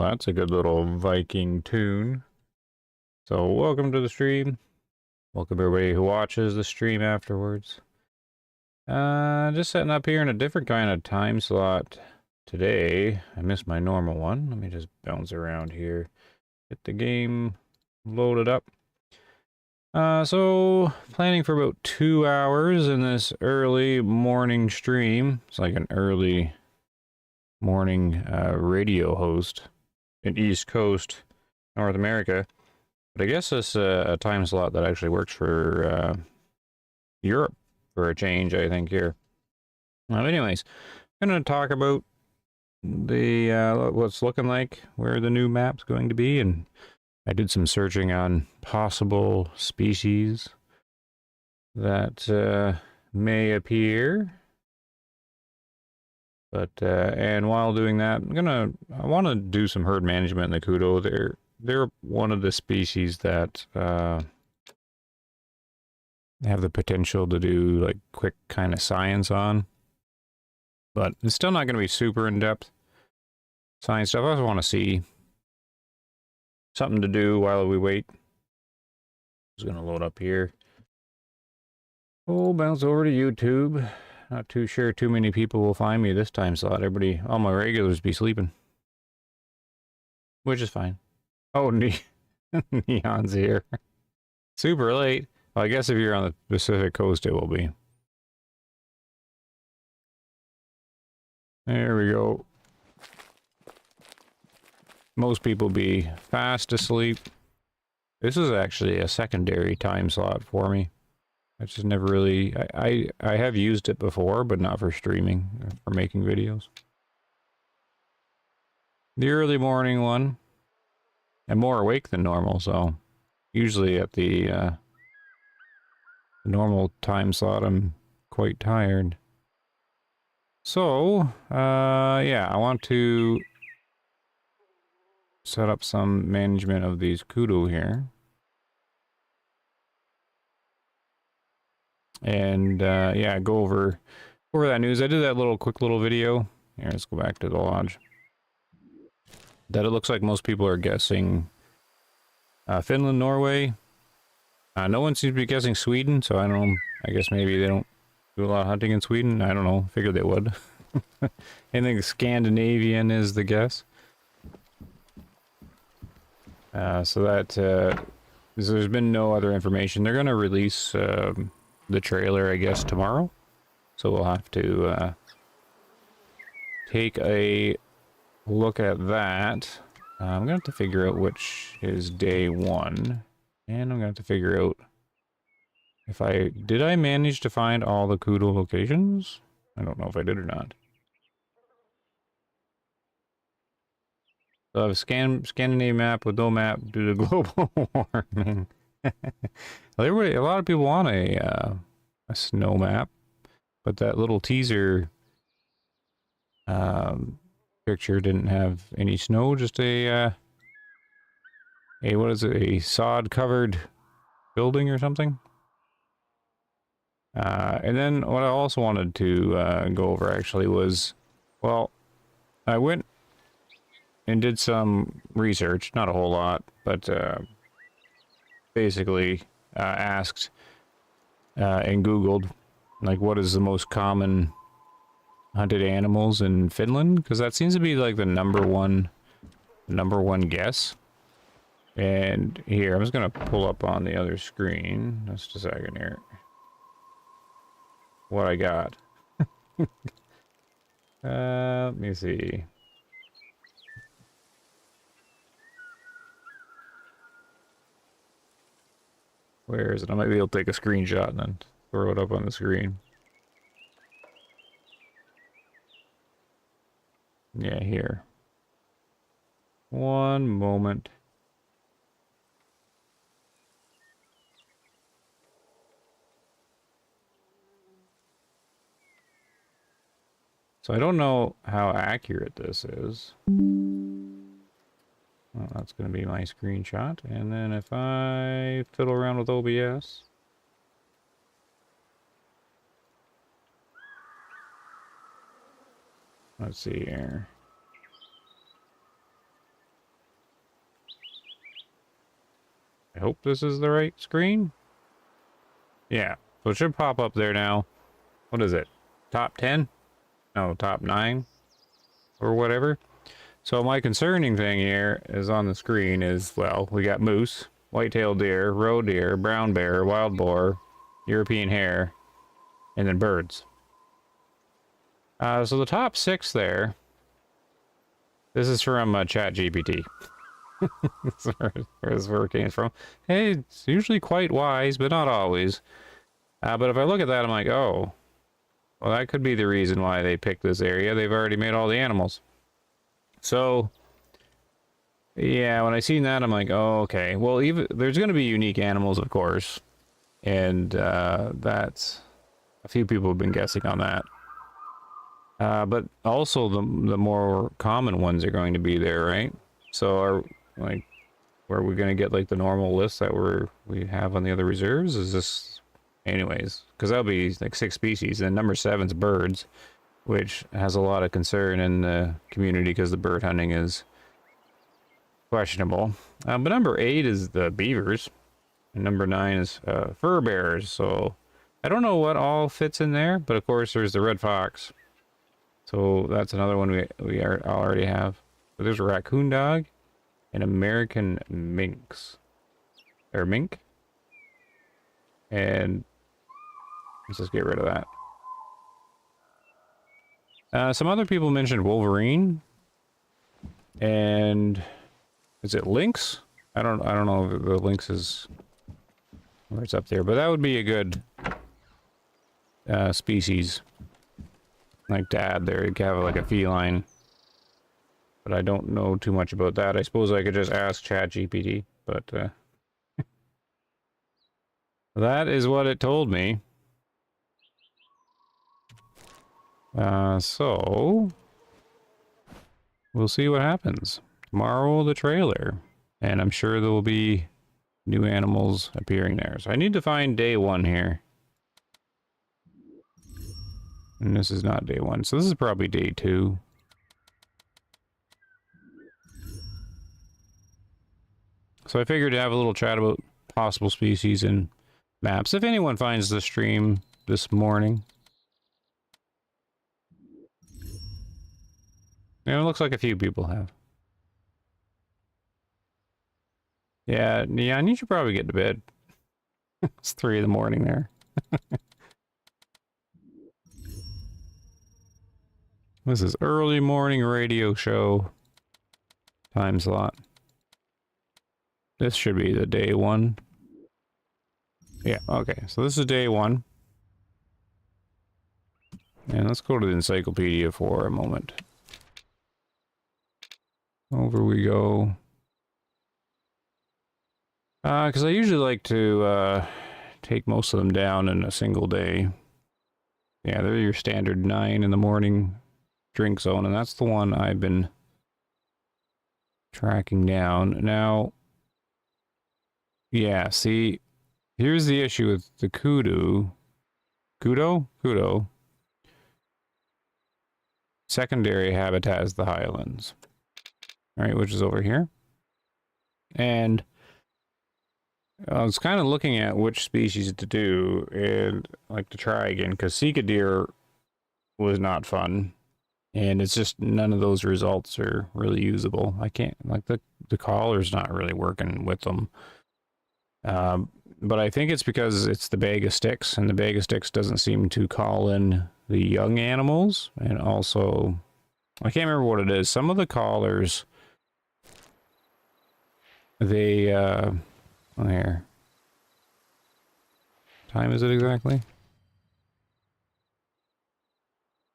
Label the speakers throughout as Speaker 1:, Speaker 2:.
Speaker 1: that's a good little Viking tune. So welcome to the stream. Welcome everybody who watches the stream afterwards. Just setting up here in a different kind of time slot today. I missed my normal one. Let me just bounce around here. Get the game loaded up. So planning for about 2 hours in this early morning stream. It's like an early morning radio host in East Coast, North America. But I guess this a time slot that actually works for Europe for a change, I think, here. Anyways, I'm going to talk about the what's looking like, where the new map's going to be, and I did some searching on possible species that may appear. But and while doing that, I want to do some herd management in the kudo. They're one of the species that have the potential to do like quick kind of science on, but it's still not going to be super in-depth science stuff. I just want to see something to do while we wait. Just going to load up here. Oh, bounce over to YouTube. Not too sure too many people will find me this time slot. Everybody, all my regulars be sleeping. Which is fine. Oh, Neon's here. Super late. Well, I guess if you're on the Pacific Coast, it will be. There we go. Most people be fast asleep. This is actually a secondary time slot for me. I just never really... I have used it before, but not for streaming, for making videos. The early morning one. I'm more awake than normal, so... Usually at the normal time slot, I'm quite tired. So, yeah, I want to set up some management of these kudo here. And, yeah, go over that news. I did that quick little video. Here, let's go back to the lodge. That it looks like most people are guessing Finland, Norway. No one seems to be guessing Sweden, so I don't know. I guess maybe they don't do a lot of hunting in Sweden. I don't know. Figured they would. I think Scandinavian is the guess. So that there's been no other information. They're going to release the trailer, I guess, tomorrow. So we'll have to take a look at that. I'm going to have to figure out which is day 1. And I'm going to have to figure out if did I manage to find all the kudo locations? I don't know if I did or not. So I have a Scandinavian map with no map due to global warming. Everybody, a lot of people want a snow map, but that little teaser picture didn't have any snow, just a what is it, a sod-covered building or something? And then what I also wanted to go over actually was, well, I went and did some research, not a whole lot, but basically asked and Googled, like, what is the most common hunted animals in Finland? Because that seems to be like the number one guess. And here, I'm just going to pull up on the other screen. Just a second here. What I got. Let me see. Where is it? I might be able to take a screenshot and then throw it up on the screen. Yeah, here. One moment. So I don't know how accurate this is. Well, that's going to be my screenshot. And then if I fiddle around with OBS. Let's see here. hope this is the right screen. Yeah, so it should pop up there now. What is it? Top 10? No, top 9? Or whatever. So my concerning thing here is on the screen is, well, we got moose, white-tailed deer, roe deer, brown bear, wild boar, European hare, and then birds. So the top 6 there, this is from ChatGPT. That's where it came from. Hey, it's usually quite wise, but not always. But if I look at that, I'm like, oh, well, that could be the reason why they picked this area. They've already made all the animals. So, yeah, when I seen that, I'm like, oh, okay. Well, even there's going to be unique animals, of course. And that's... a few people have been guessing on that. But also the more common ones are going to be there, right? So where are we going to get like the normal list that we have on the other reserves? Is this, anyways? Because that'll be like 6 species, and number 7's birds, which has a lot of concern in the community because the bird hunting is questionable. But number 8 is the beavers, and number 9 is fur bearers. So I don't know what all fits in there, but of course there's the red fox. So that's another one we already have. So there's a raccoon dog and American minks. Or mink. And let's just get rid of that. Some other people mentioned wolverine. And is it lynx? I don't know if the lynx is where it's up there, but that would be a good species. Like to add there, you could have like a feline. But I don't know too much about that. I suppose I could just ask ChatGPT, but that is what it told me. So we'll see what happens. Tomorrow the trailer, and I'm sure there will be new animals appearing there. So I need to find day 1 here. And this is not day 1, so this is probably day 2. So I figured to have a little chat about possible species and maps. If anyone finds the stream this morning. Yeah, it looks like a few people have. Yeah, Neon, you should probably get to bed. It's 3 in the morning there. This is early morning radio show time slot. This should be the day 1. Yeah, okay. So this is day 1. And let's go to the encyclopedia for a moment. Over we go. Because I usually like to take most of them down in a single day. Yeah, they're your standard 9 in the morning drink zone, and that's the one I've been tracking down. Now, yeah, see, here's the issue with the kudo. Kudo? Secondary habitat is the highlands. Alright, which is over here. And I was kind of looking at which species to do, and like to try again, because Sika deer was not fun. And it's just none of those results are really usable. I can't, like the collar's not really working with them. But I think it's because it's the bag of sticks, and the bag of sticks doesn't seem to call in the young animals. And also, I can't remember what it is. Some of the collars, they, here. Time is it exactly?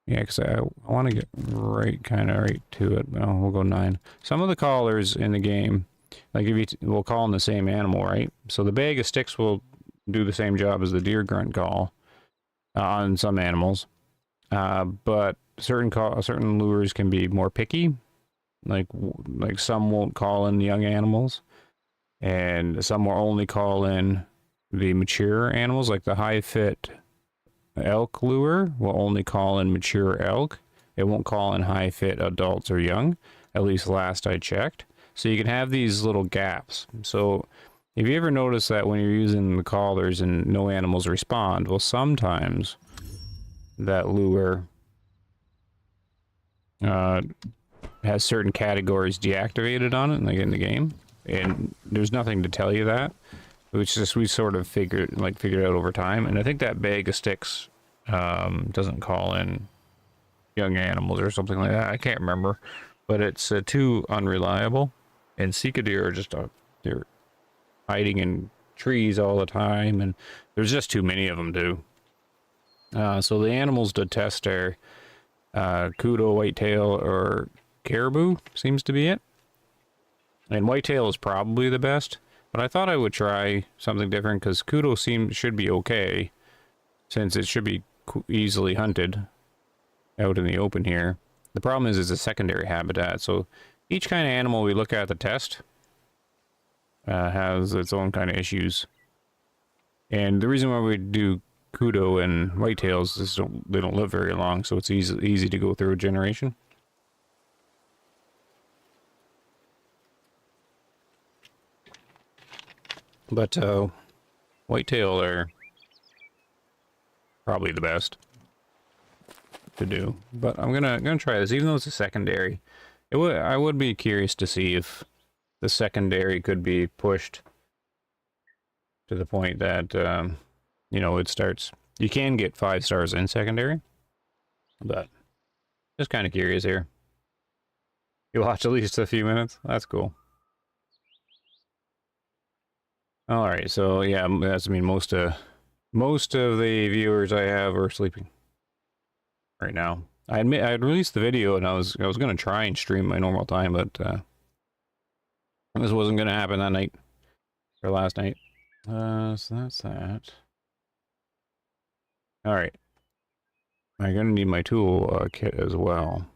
Speaker 1: Yeah, because I want to get kind of right to it. Oh, we'll go 9. Some of the collars in the game, like if you we'll call in the same animal, right? So the bag of sticks will do the same job as the deer grunt call on some animals, but certain lures can be more picky. Like some won't call in the young animals, and some will only call in the mature animals, like the high fit elk lure will only call in mature elk. It won't call in high fit adults or young, at least last I checked. So you can have these little gaps. So Have you ever noticed that when you're using the collars and no animals respond? Well, sometimes that lure has certain categories deactivated on it, like in the game, and there's nothing to tell you that. It's just we sort of figured it out over time, and I think that bag of sticks doesn't call in young animals or something like that. I can't remember, but it's too unreliable. And Sika deer are just they're hiding in trees all the time, and there's just too many of them too. So the animals to test are kudo, whitetail, or caribou seems to be it. And whitetail is probably the best, but I thought I would try something different because kudo should be okay, since it should be easily hunted out in the open here. The problem is it's a secondary habitat, so each kind of animal we look at the test has its own kind of issues. And the reason why we do kudo and whitetails is they don't live very long, so it's easy to go through a generation. But whitetail are probably the best to do. But I'm gonna try this, even though it's a secondary. I would be curious to see if the secondary could be pushed to the point that you know, it starts. You can get 5 stars in secondary, but just kind of curious here. You watch at least a few minutes. That's cool. All right, so yeah, that's, I mean, most of the viewers I have are sleeping right now. I admit I had released the video and I was gonna try and stream my normal time, but this wasn't gonna happen that night or last night. So that's that. All right, I'm gonna need my tool kit as well.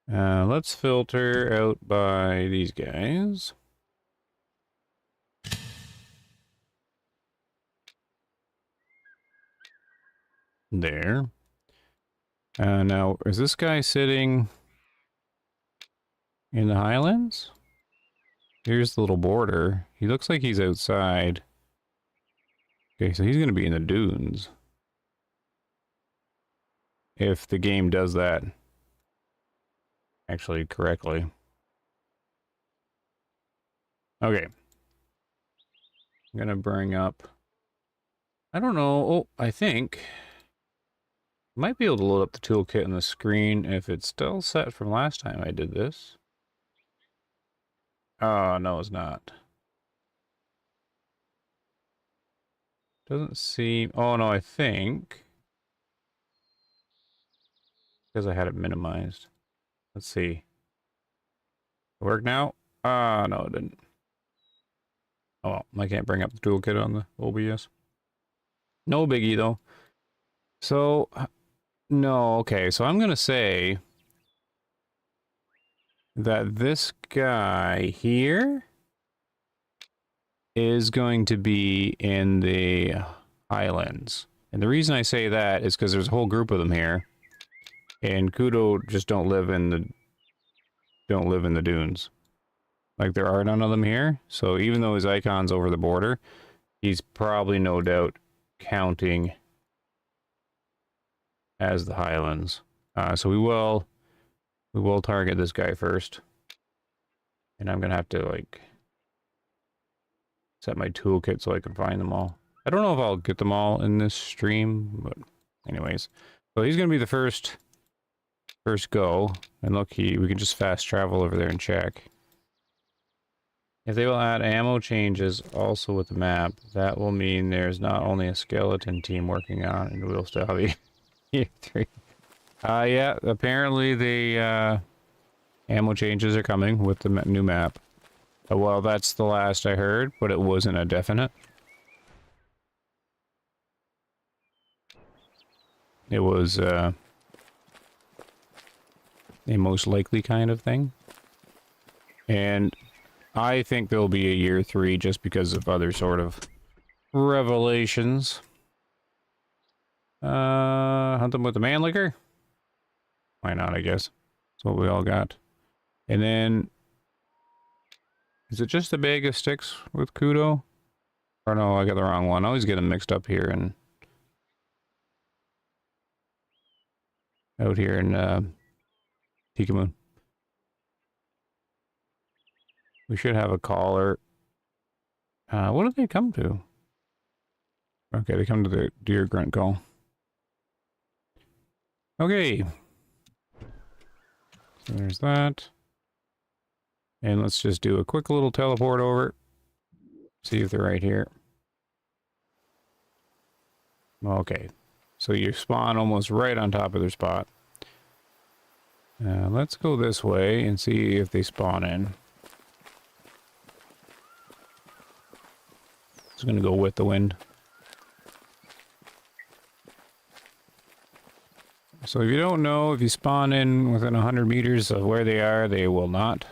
Speaker 1: Let's filter out by these guys. There. Now, is this guy sitting in the highlands? Here's the little border. He looks like he's outside. Okay, so he's going to be in the dunes. If the game does that actually correctly. Okay. I'm going to bring up... I don't know. Oh, I think... might be able to load up the toolkit on the screen if it's still set from last time I did this. Oh, no, it's not. Doesn't seem... oh, no, I think... because I had it minimized. Let's see. Work now? Ah, no, it didn't. Oh, well, I can't bring up the toolkit on the OBS. No biggie, though. So, no, okay, so I'm gonna say that this guy here is going to be in the highlands. And the reason I say that is because there's a whole group of them here. And kudo just don't live in the dunes. Like, there are none of them here. So even though his icon's over the border, he's probably no doubt counting as the highlands. So we will target this guy first. And I'm gonna have to, like, set my toolkit so I can find them all. I don't know if I'll get them all in this stream, but anyways. So he's gonna be the first go. And look, we can just fast travel over there and check. If they will add ammo changes also with the map, that will mean there's not only a skeleton team working on it, and we'll still have a 3. Yeah, apparently the ammo changes are coming with the new map. Well, that's the last I heard, but it wasn't a definite. It was a most likely kind of thing. And I think there'll be a year 3 just because of other sort of revelations. Hunt them with the man liquor? Why not, I guess. That's what we all got. And then Is it just the bag of sticks with kudo? Or no, I got the wrong one. I always get them mixed up here and out here in Tikamoon. We should have a caller. What do they come to? Okay, they come to the deer grunt call. Okay. So there's that. And let's just do a quick little teleport over. See if they're right here. Okay. So you spawn almost right on top of their spot. Let's go this way and see if they spawn in. It's going to go with the wind. So if you don't know, if you spawn in within 100 meters of where they are, they will not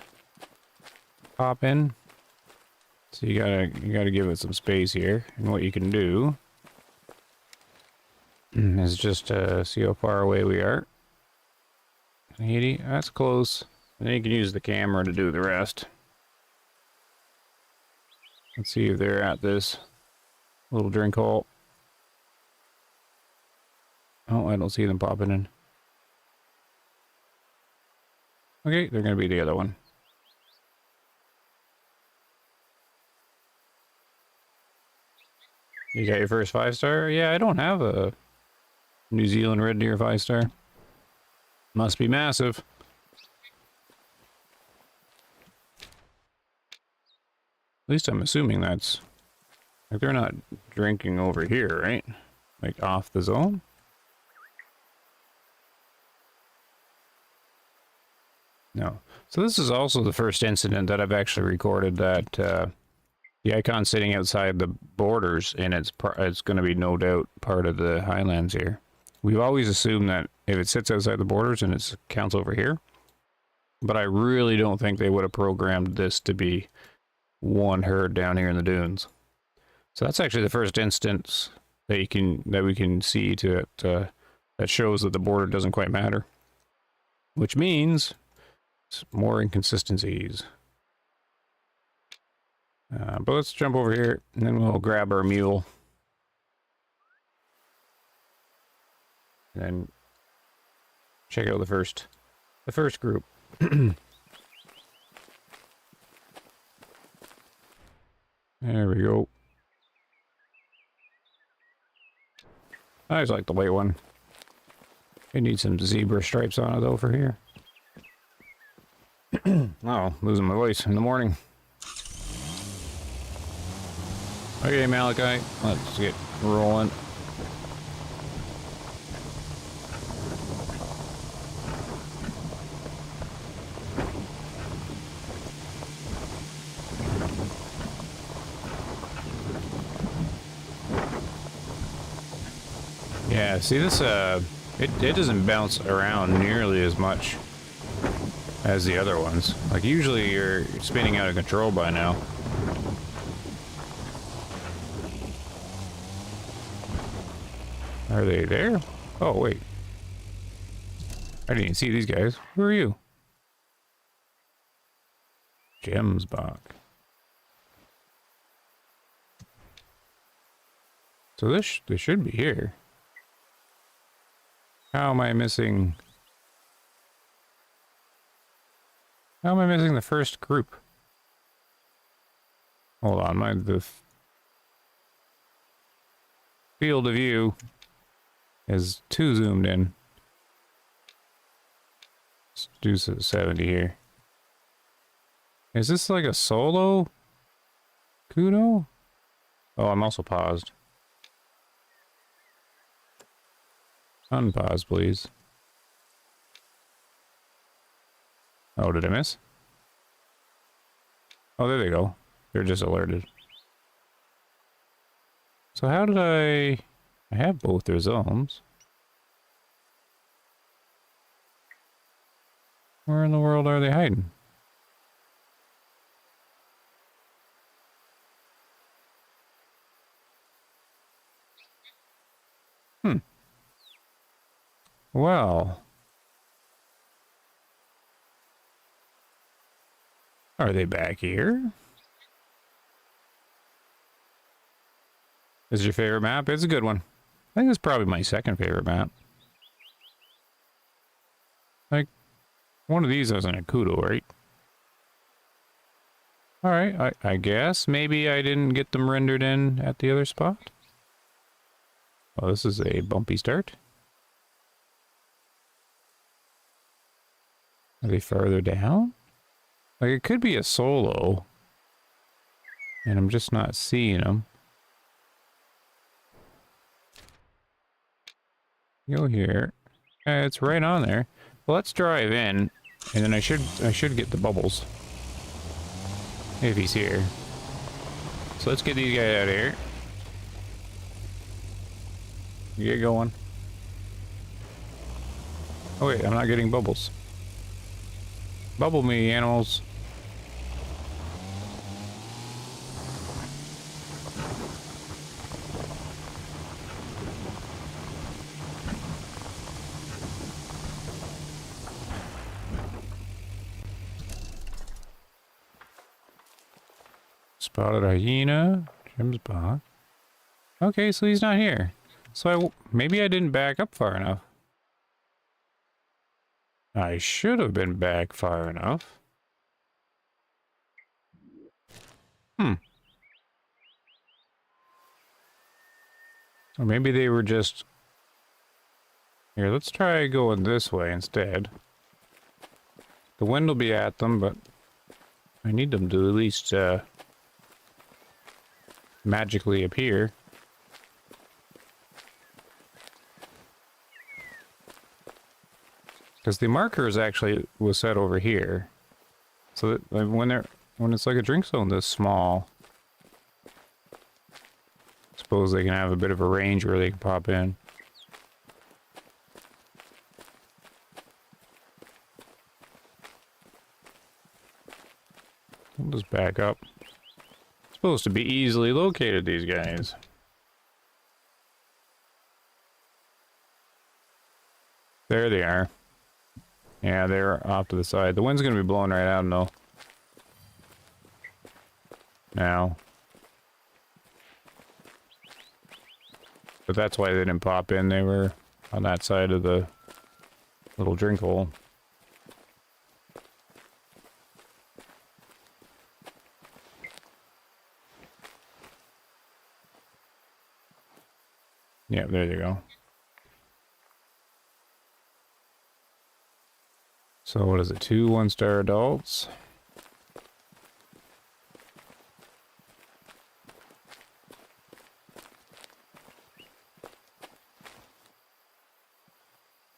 Speaker 1: pop in. So you gotta give it some space here. And what you can do is just see how far away we are. 80, that's close. And then you can use the camera to do the rest. Let's see if they're at this little drink hole. Oh, I don't see them popping in. Okay, they're going to be the other one. You got your first 5-star? Yeah, I don't have a New Zealand red deer 5-star. Must be massive. At least I'm assuming that's... Like, they're not drinking over here, right? Like, off the zone? No. So this is also the first incident that I've actually recorded that the icon sitting outside the borders, and it's going to be no doubt part of the highlands here. We've always assumed that if it sits outside the borders and it counts over here, but I really don't think they would have programmed this to be one herd down here in the dunes. So that's actually the first instance that we can see to that shows that the border doesn't quite matter, which means more inconsistencies. But let's jump over here and then we'll grab our mule. And then check out the first group. There we go. I just like the white one. It needs some zebra stripes on it though for here. Oh, losing my voice in the morning. Okay, Malachi, let's get rolling. Yeah, see this, it doesn't bounce around nearly as much as the other ones. Like, usually you're spinning out of control by now. Are they there? Oh, wait. I didn't even see these guys. Who are you? Gemsbach. So they should be here. How am I missing the first group? Hold on, the field of view is too zoomed in. Let's do 70 here. Is this like a solo kudo? Oh, I'm also paused. Unpause, please. Oh, did I miss? Oh, there they go. They're just alerted. So how did I have both their zones. Where in the world are they hiding? Well. Are they back here? This is your favorite map? It's a good one. I think it's probably my second favorite map. Like, one of these wasn't a kudo, right? Alright, I guess. Maybe I didn't get them rendered in at the other spot. Oh, this is a bumpy start. Are they farther down? Like, it could be a solo. And I'm just not seeing them. Go here. It's right on there. Well, let's drive in, and then I should get the bubbles. If he's here. So let's get these guys out of here. Get going. Oh wait, I'm not getting bubbles. Bubble me, animals. Spotted a hyena. Jim's bot. Okay, so he's not here. So maybe I didn't back up far enough. I should have been back far enough. Or maybe they were just... Here, let's try going this way instead. The wind will be at them, but I need them to at least magically appear. Because the markers actually was set over here. So that when it's like a drink zone this small, I suppose they can have a bit of a range where they can pop in. We'll just back up. Supposed to be easily located, these guys. There they are. Yeah, they're off to the side. The wind's gonna be blowing right out, though. Now. But that's why they didn't pop in. They were on that side of the little drink hole. Yeah, there you go. So what is it? 2 one-star adults.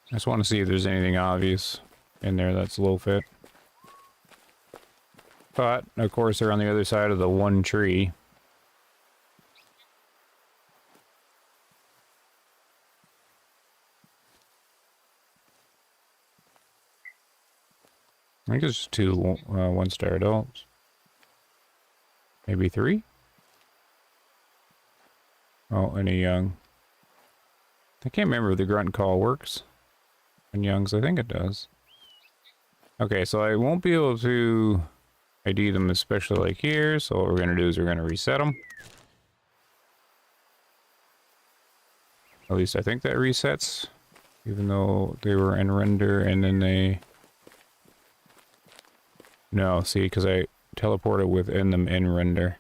Speaker 1: I just want to see if there's anything obvious in there that's low fit. But, of course, they're on the other side of the one tree. I think it's just 2 one-star adults. Maybe 3? Oh, and a young. I can't remember if the grunt call works. And youngs, I think it does. Okay, so I won't be able to ID them, especially like here. So what we're going to do is we're going to reset them. At least I think that resets. Even though they were in render and then they... No, see, because I teleported within them in render.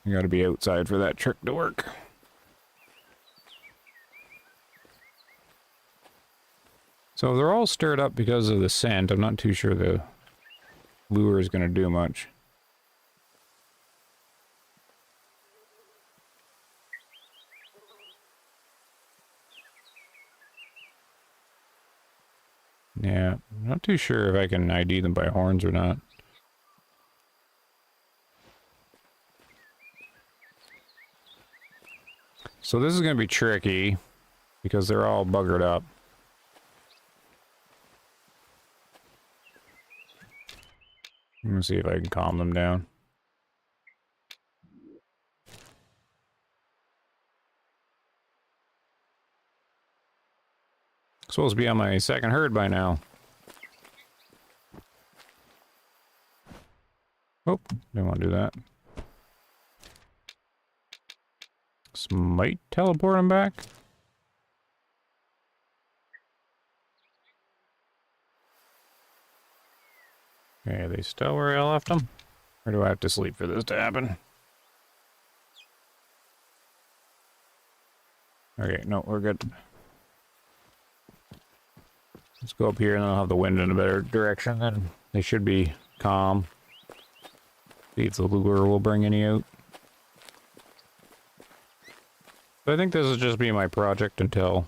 Speaker 1: You gotta be outside for that trick to work. So they're all stirred up because of the scent. I'm not too sure the lure is gonna do much. Yeah, I'm not too sure if I can ID them by horns or not. So this is going to be tricky because they're all buggered up. I'm going to see if I can calm them down. Supposed to be on my second herd by now. Oh, Oh, didn't want to do that. This might teleport him back. Okay, are they still where I left them? Or do I have to sleep for this to happen? Okay, no, we're good. Let's go up here and I'll have the wind in a better direction, then they should be calm. See if the lure will bring any out. So I think this will just be my project until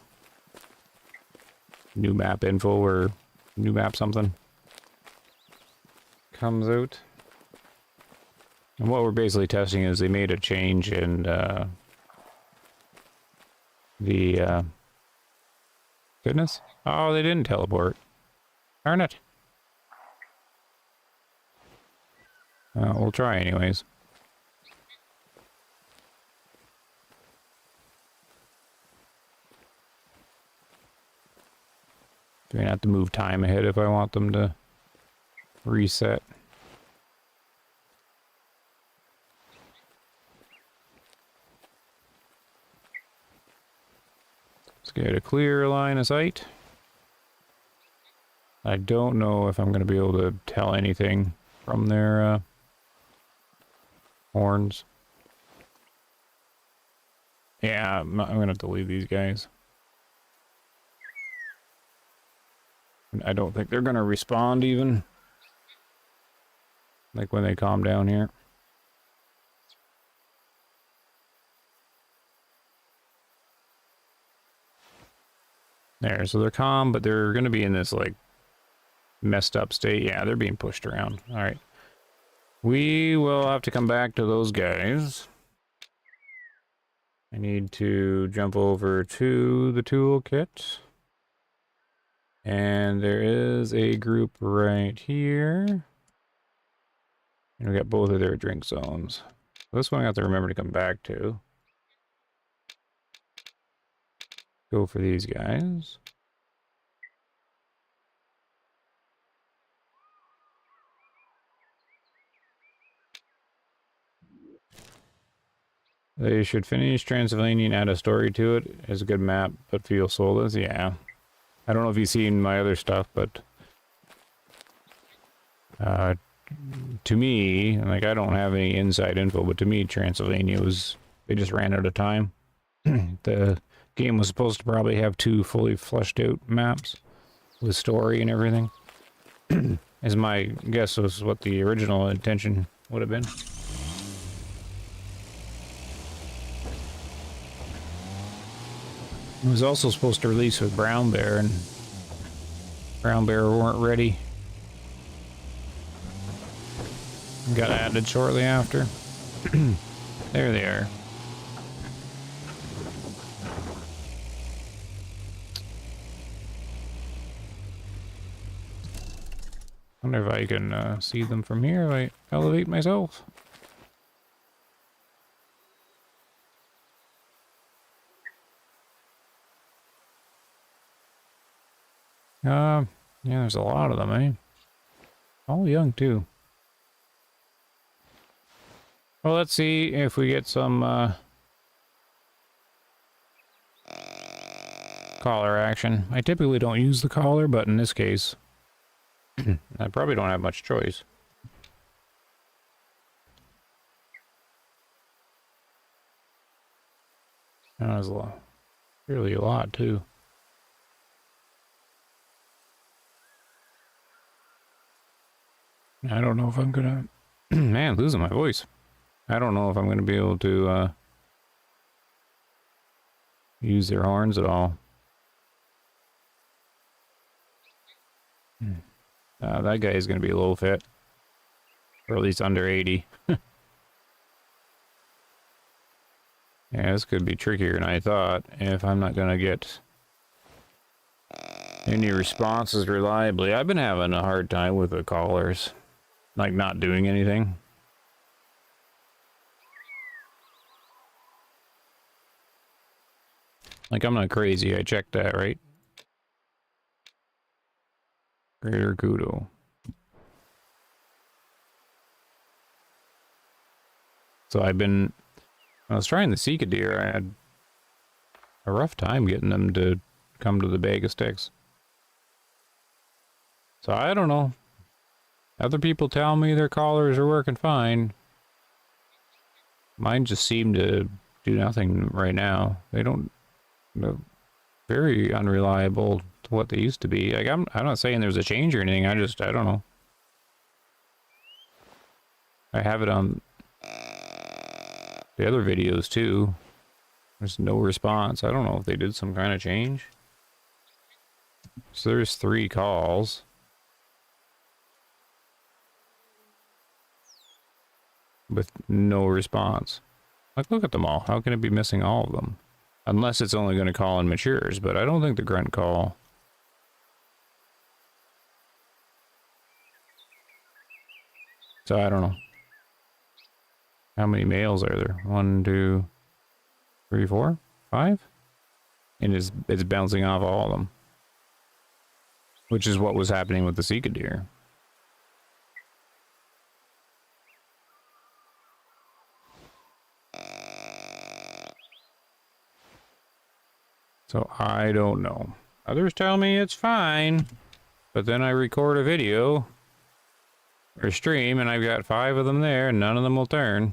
Speaker 1: new map info or new map something comes out. And what we're basically testing is they made a change in the goodness. Oh, they didn't teleport. Darn it. We'll try anyways. Do I have to move time ahead if I want them to reset? Let's get a clear line of sight. I don't know if I'm going to be able to tell anything from their horns. Yeah, I'm going to have to leave these guys. I don't think they're going to respond even. Like when they calm down here. There, so they're calm, but they're going to be in this, like, messed up state. Yeah, they're being pushed around. All right. We will have to come back to those guys. I need to jump over to the toolkit. And there is a group right here. And we got both of their drink zones. This one I have to remember to come back to. Go for these guys. They should finish Transylvania and add a story to it. It's a good map, but feel soulless. Yeah. I don't know if you've seen my other stuff, but to me, like, I don't have any inside info, but to me, Transylvania was, they just ran out of time. The game was supposed to probably have 2 fully fleshed out maps with story and everything. As my guess was what the original intention would have been. It was also supposed to release with Brown Bear, and Brown Bear weren't ready. Got added shortly after. There they are. Wonder if I can see them from here if I elevate myself. Yeah, there's a lot of them, eh? All young, too. Well, let's see if we get some collar action. I typically don't use the collar, but in this case, I probably don't have much choice. That was really a lot, too. I don't know if I'm gonna... Man, losing my voice. I don't know if I'm gonna be able to use their horns at all. That guy is gonna be low fit. Or at least under 80. Yeah, this could be trickier than I thought if I'm not gonna get any responses reliably. I've been having a hard time with the callers. Like, not doing anything. Like, I'm not crazy. I checked that, right? Greater kudo. So when I was trying the Sika deer, I had a rough time getting them to come to the bag of sticks. So I don't know. Other people tell me their collars are working fine. Mine just seem to do nothing right now. They're very unreliable to what they used to be. Like I'm not saying there's a change or anything. I don't know. I have it on the other videos too. There's no response. I don't know if they did some kind of change. So there's 3 calls. With no response. Like, look at them all. How can it be missing all of them? Unless it's only going to call in matures, but I don't think the grunt call. So I don't know. How many males are there? 1, 2, 3, 4, 5? And it's bouncing off all of them. Which is what was happening with the Sika deer. So I don't know. Others tell me it's fine, but then I record a video or stream and I've got 5 of them there and none of them will turn.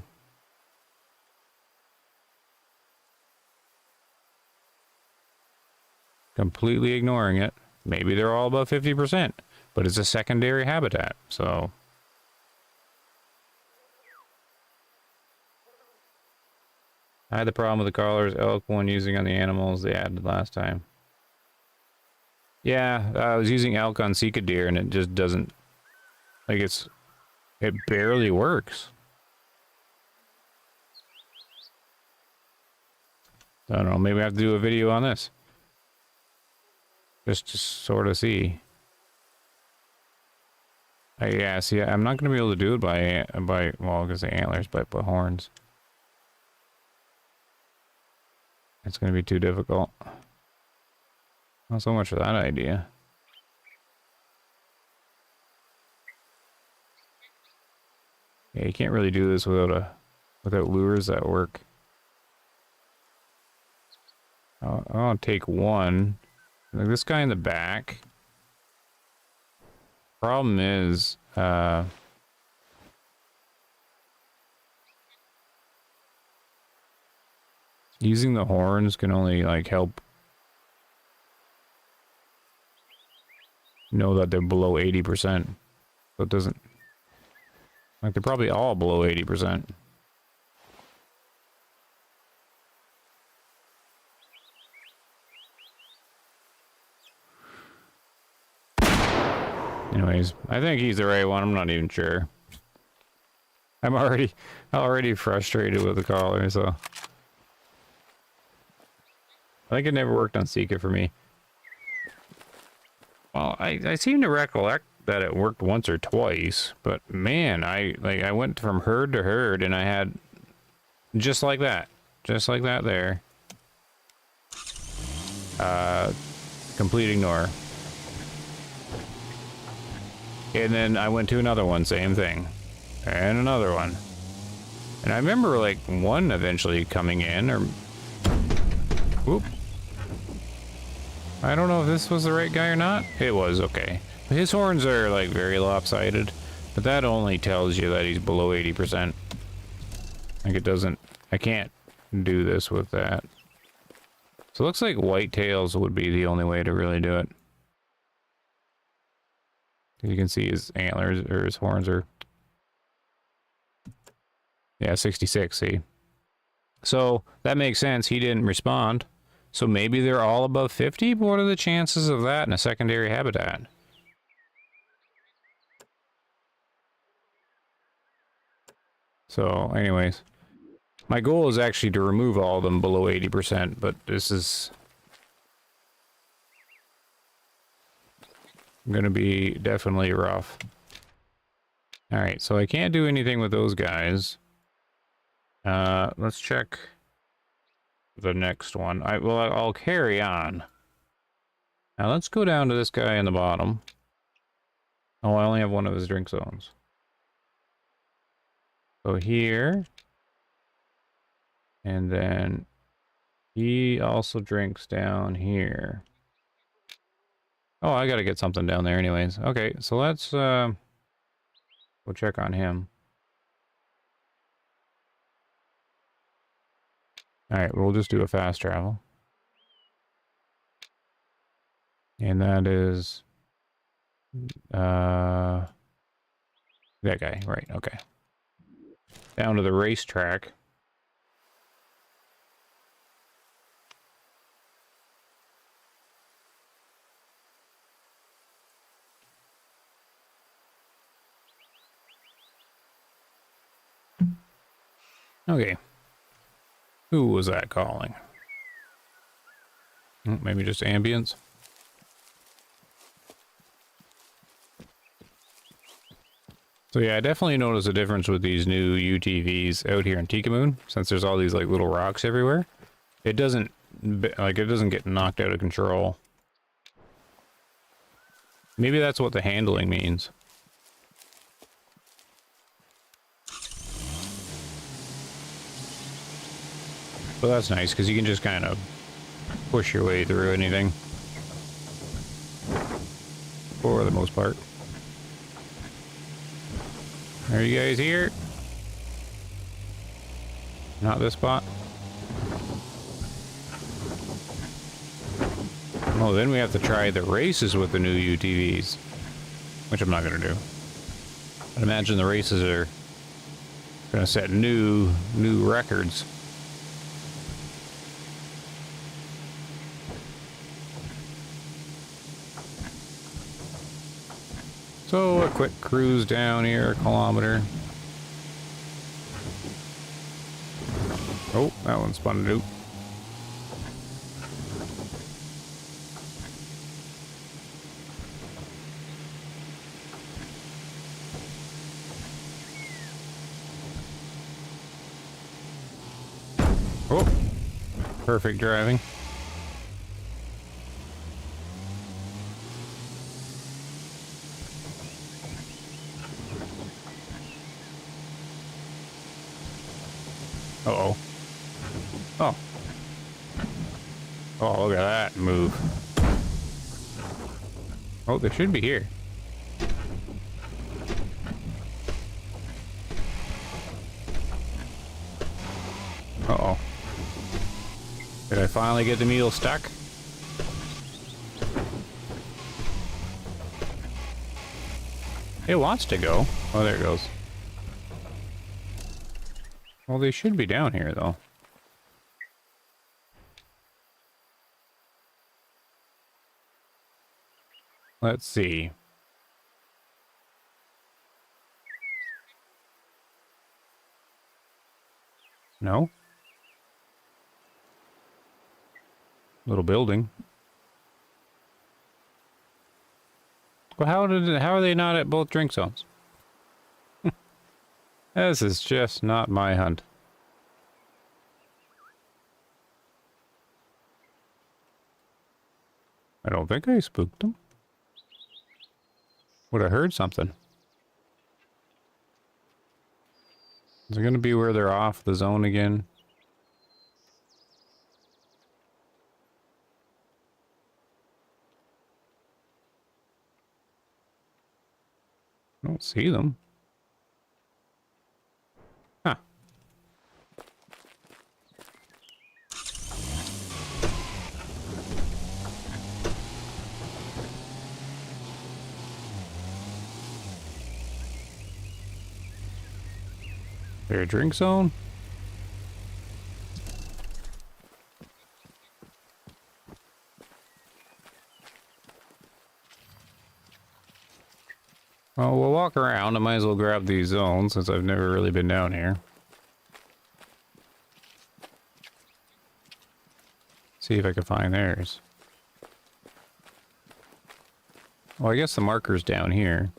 Speaker 1: Completely ignoring it. Maybe they're all above 50%, but it's a secondary habitat, so... I had the problem with the collars elk one using on the animals they added last time. Yeah, I was using elk on Sika deer and it just doesn't... Like it barely works. I don't know, maybe I have to do a video on this. Just to sort of see. Yeah, see, I'm not going to be able to do it by well, I guess the antlers, by horns. It's going to be too difficult. Not so much for that idea. Yeah, you can't really do this without lures that work. I'll take one. Like this guy in the back. Problem is, using the horns can only like help know that they're below 80%. So it doesn't, like they're probably all below 80%. Anyways, I think he's the right one. I'm not even sure. I'm already frustrated with the collar, so I think it never worked on Sika for me. Well, I seem to recollect that it worked once or twice, but man, I went from herd to herd and I had just like that there. Complete ignore. And then I went to another one, same thing. And another one. And I remember like one eventually coming in, or... Whoop. I don't know if this was the right guy or not. It was, okay. His horns are like very lopsided, but that only tells you that he's below 80%. Like it doesn't... I can't do this with that. So it looks like whitetails would be the only way to really do it. You can see his antlers, or his horns are... Yeah, 66, see? So, that makes sense. He didn't respond. So maybe they're all above 50? But what are the chances of that in a secondary habitat? So, anyways. My goal is actually to remove all of them below 80%, but this is... gonna be definitely rough. Alright, so I can't do anything with those guys. Let's check the next one. I'll carry on. Now let's go down to this guy in the bottom. Oh, I only have one of his drink zones. So here, And then he also drinks down here. Oh, I gotta get something down there anyways. Okay, so let's go check on him. Alright, we'll just do a fast travel. And that is that guy, right, okay. Down to the racetrack. Okay. Who was that calling? Maybe just ambience? So yeah, I definitely notice a difference with these new UTVs out here in Tikamoon, since there's all these like little rocks everywhere. It doesn't get knocked out of control. Maybe that's what the handling means. But that's nice, because you can just kind of push your way through anything. For the most part. Are you guys here? Not this spot? Oh, then we have to try the races with the new UTVs. Which I'm not going to do. I'd imagine the races are going to set new records. So a quick cruise down here, a kilometer. Oh, that one spun out. Oh, perfect driving. Uh-oh. Oh. Oh, look at that move. Oh, they should be here. Uh-oh. Did I finally get the mule stuck? It wants to go. Oh, there it goes. Well, they should be down here, though. Let's see. No? Little building. Well, how are they not at both drink zones? This is just not my hunt. I don't think I spooked them. Would have heard something. Is it going to be where they're off the zone again? I don't see them. Huh. Their drink zone? Well, we'll walk around. I might as well grab these zones since I've never really been down here. See if I can find theirs. Well, I guess the marker's down here.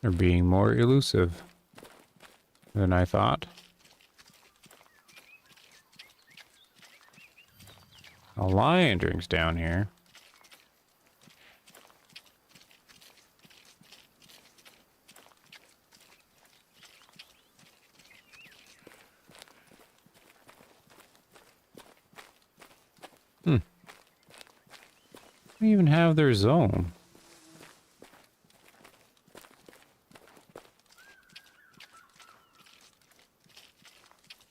Speaker 1: They're being more elusive than I thought. A lion drinks down here. They even have their zone.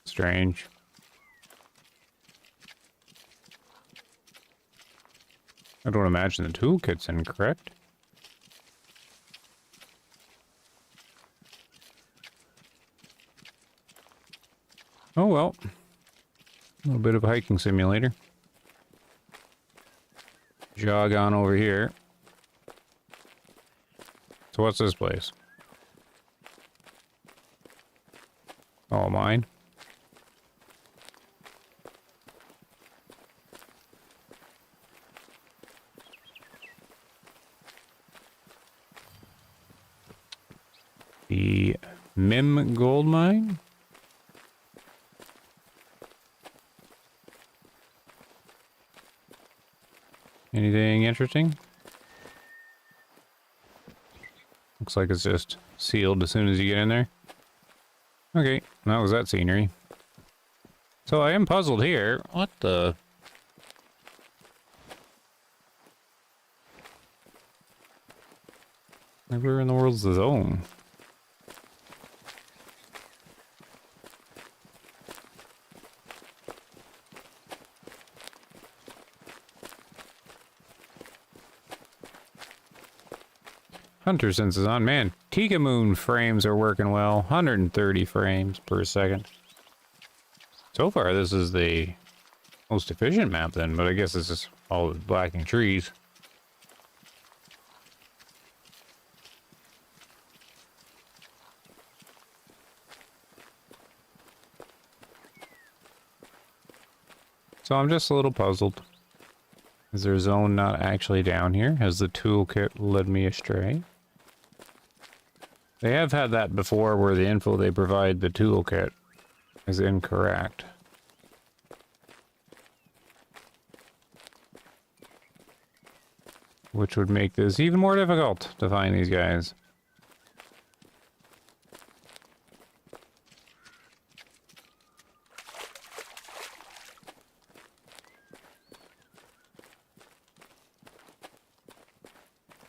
Speaker 1: Strange. I don't imagine the toolkit's incorrect. Oh well. A little bit of a hiking simulator. Jog on over here. So what's this place? Oh, mine. The Mim gold mine? Anything interesting? Looks like it's just sealed as soon as you get in there. Okay, that was that scenery. So I am puzzled here. What the... Where in the world's the zone? Hunter senses on. Man, Tika Moon frames are working well. 130 frames per second. So far, this is the most efficient map then, but I guess this is all the blacking trees. So I'm just a little puzzled. Is there a zone not actually down here? Has the toolkit led me astray? They have had that before where the info they provide the toolkit is incorrect. Which would make this even more difficult to find these guys.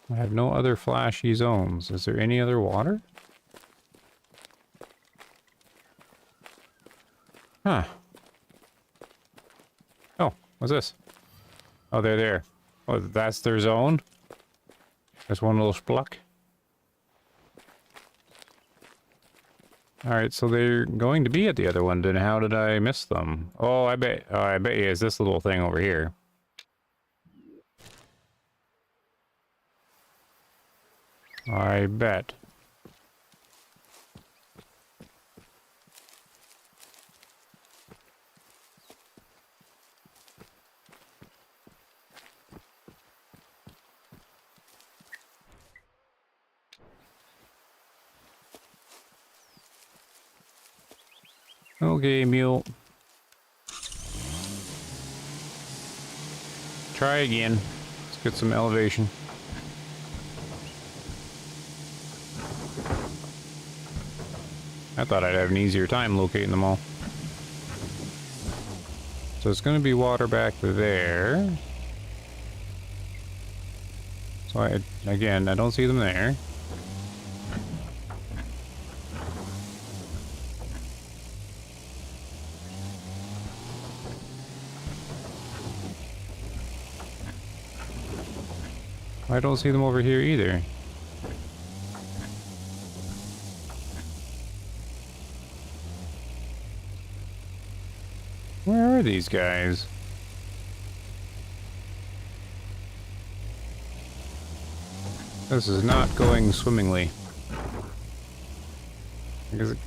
Speaker 1: I have no other flashy zones. Is there any other water? Huh. Oh, what's this? Oh, they're there. Oh, that's their zone? There's one little spluck. Alright, so they're going to be at the other one, then how did I miss them? Oh, I bet you it's this little thing over here. I bet. Okay, mule. Try again. Let's get some elevation. I thought I'd have an easier time locating them all. So it's going to be water back there. So again, I don't see them there. I don't see them over here either. Where are these guys? This is not going swimmingly. Is it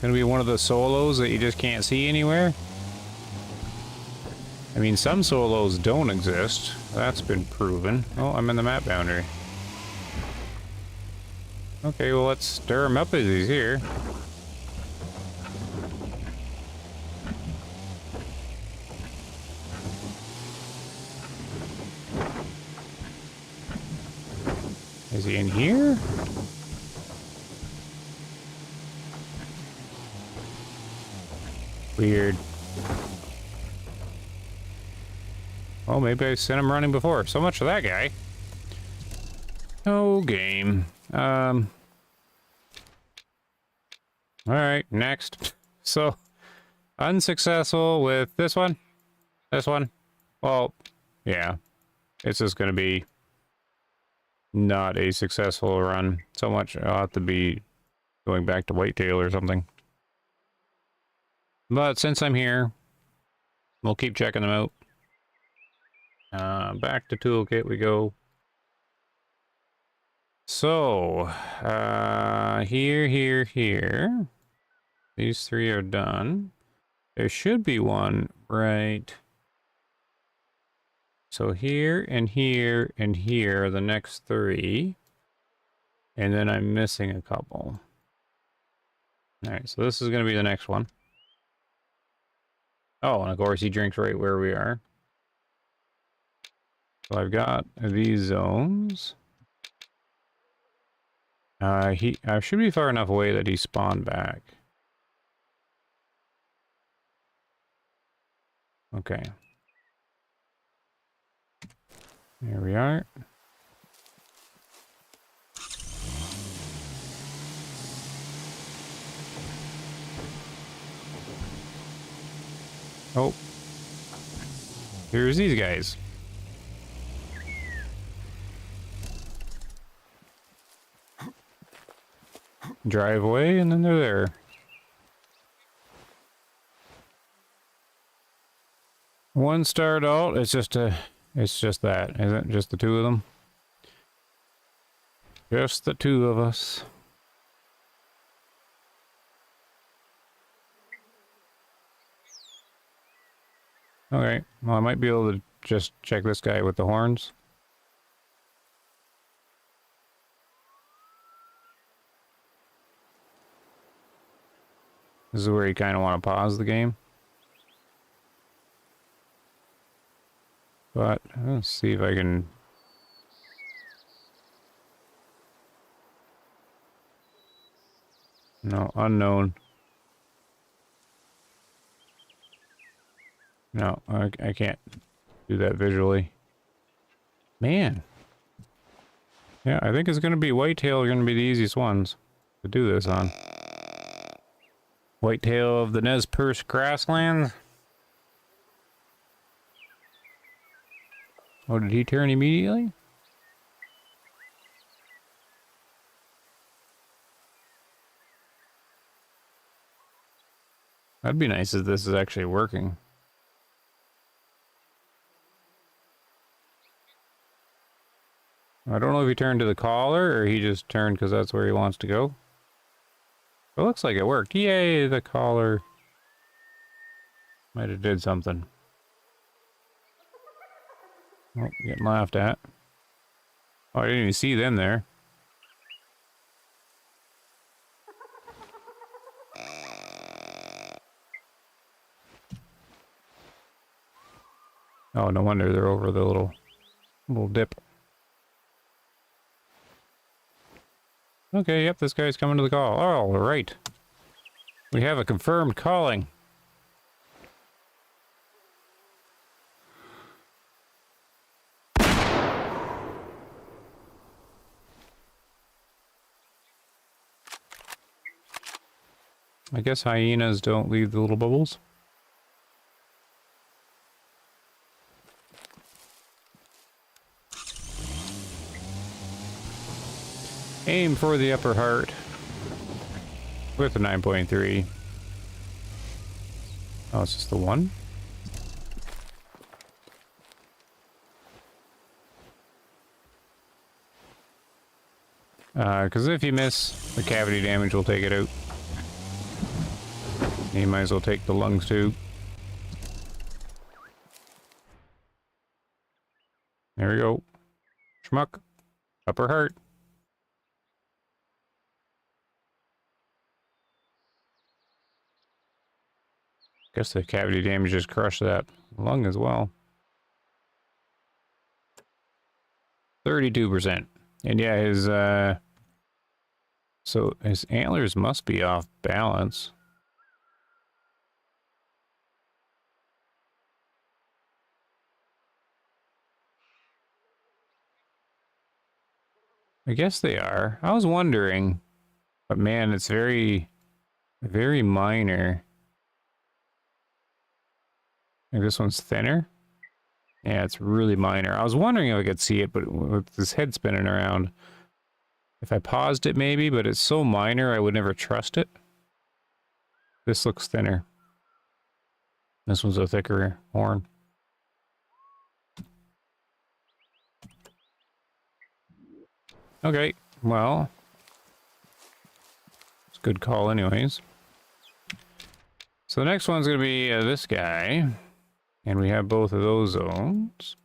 Speaker 1: gonna be one of the solos that you just can't see anywhere? I mean, some solos don't exist. That's been proven. Oh, I'm in the map boundary. Okay, well, let's stir him up as he's here. Is he in here? Weird. Oh maybe I sent him running before. So much for that guy. Oh, game. Alright, next. So, unsuccessful with this one. This one. Well, yeah. It's just gonna be not a successful run. So much I'll have to be going back to whitetail or something. But since I'm here, we'll keep checking them out. Back to toolkit we go. So, here. These three are done. There should be one right. So here and here and here are the next three. And then I'm missing a couple. Alright, so this is going to be the next one. Oh, and of course he drinks right where we are. So I've got these zones. I should be far enough away that he spawned back. Okay. Here we are. Oh. Here's these guys. Drive away and then they're there. One star adult, it's just that, isn't it? Just the two of them. Just the two of us. Okay, well I might be able to just check this guy with the horns. This is where you kind of want to pause the game. But let's see if I can... No, unknown. No, I can't do that visually. Man. Yeah, I think it's going to be whitetail are going to be the easiest ones to do this on. Whitetail of the Nez Perce grasslands. Oh, did he turn immediately? That'd be nice if this is actually working. I don't know if he turned to the collar or he just turned because that's where he wants to go. It looks like it worked. Yay, the collar might have did something. Oh, getting laughed at. Oh, I didn't even see them there. Oh, no wonder they're over the little dip. Okay, yep, this guy's coming to the call. All right. We have a confirmed calling. I guess hyenas don't leave the little bubbles. Aim for the upper heart with the 9.3. Oh, it's just the one? Because if you miss, the cavity damage will take it out. You might as well take the lungs too. There we go. Schmuck. Upper heart. Guess the cavity damage just crushed that lung as well. 32%. And yeah, his so his antlers must be off balance. I guess they are. I was wondering, but man, it's very, very minor. Like this one's thinner. Yeah, it's really minor. I was wondering if I could see it, but with this head spinning around, if I paused it maybe, but it's so minor I would never trust it. This looks thinner. This one's a thicker horn. Okay, well, it's a good call anyways. So the next one's going to be this guy. And we have both of those zones.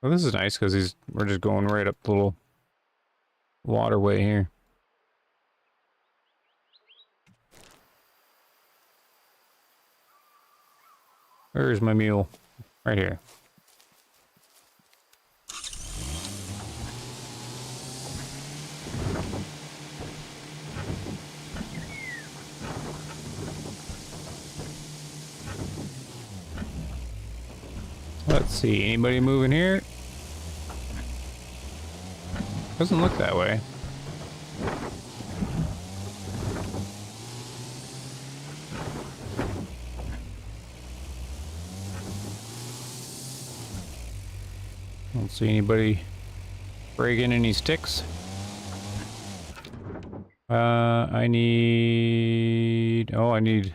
Speaker 1: Well, this is nice because we're just going right up the little waterway here. Where's my mule? Right here. Let's see, anybody moving here? Doesn't look that way. Don't see anybody breaking any sticks. I need... Oh, I need...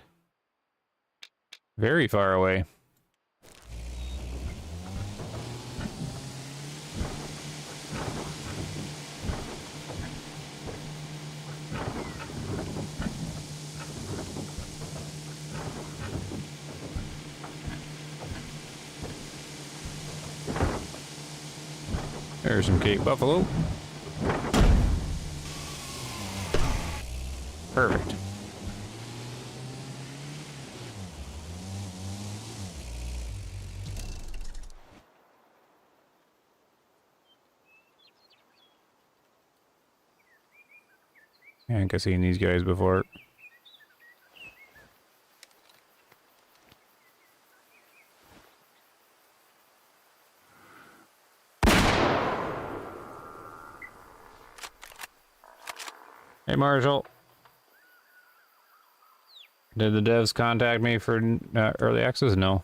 Speaker 1: Very far away. There's some Cape Buffalo. Perfect. I think I've seen these guys before. Hey, Marshall. Did the devs contact me for early access? No.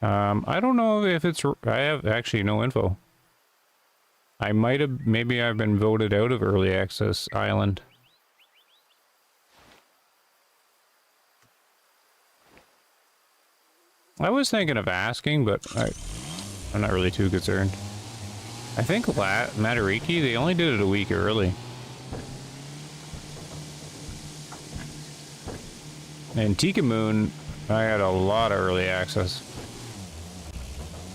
Speaker 1: I don't know if it's... I have actually no info. I might have... Maybe I've been voted out of early access island. I was thinking of asking, but I'm not really too concerned. I think Matariki, they only did it a week early. And Tikamoon, I had a lot of early access.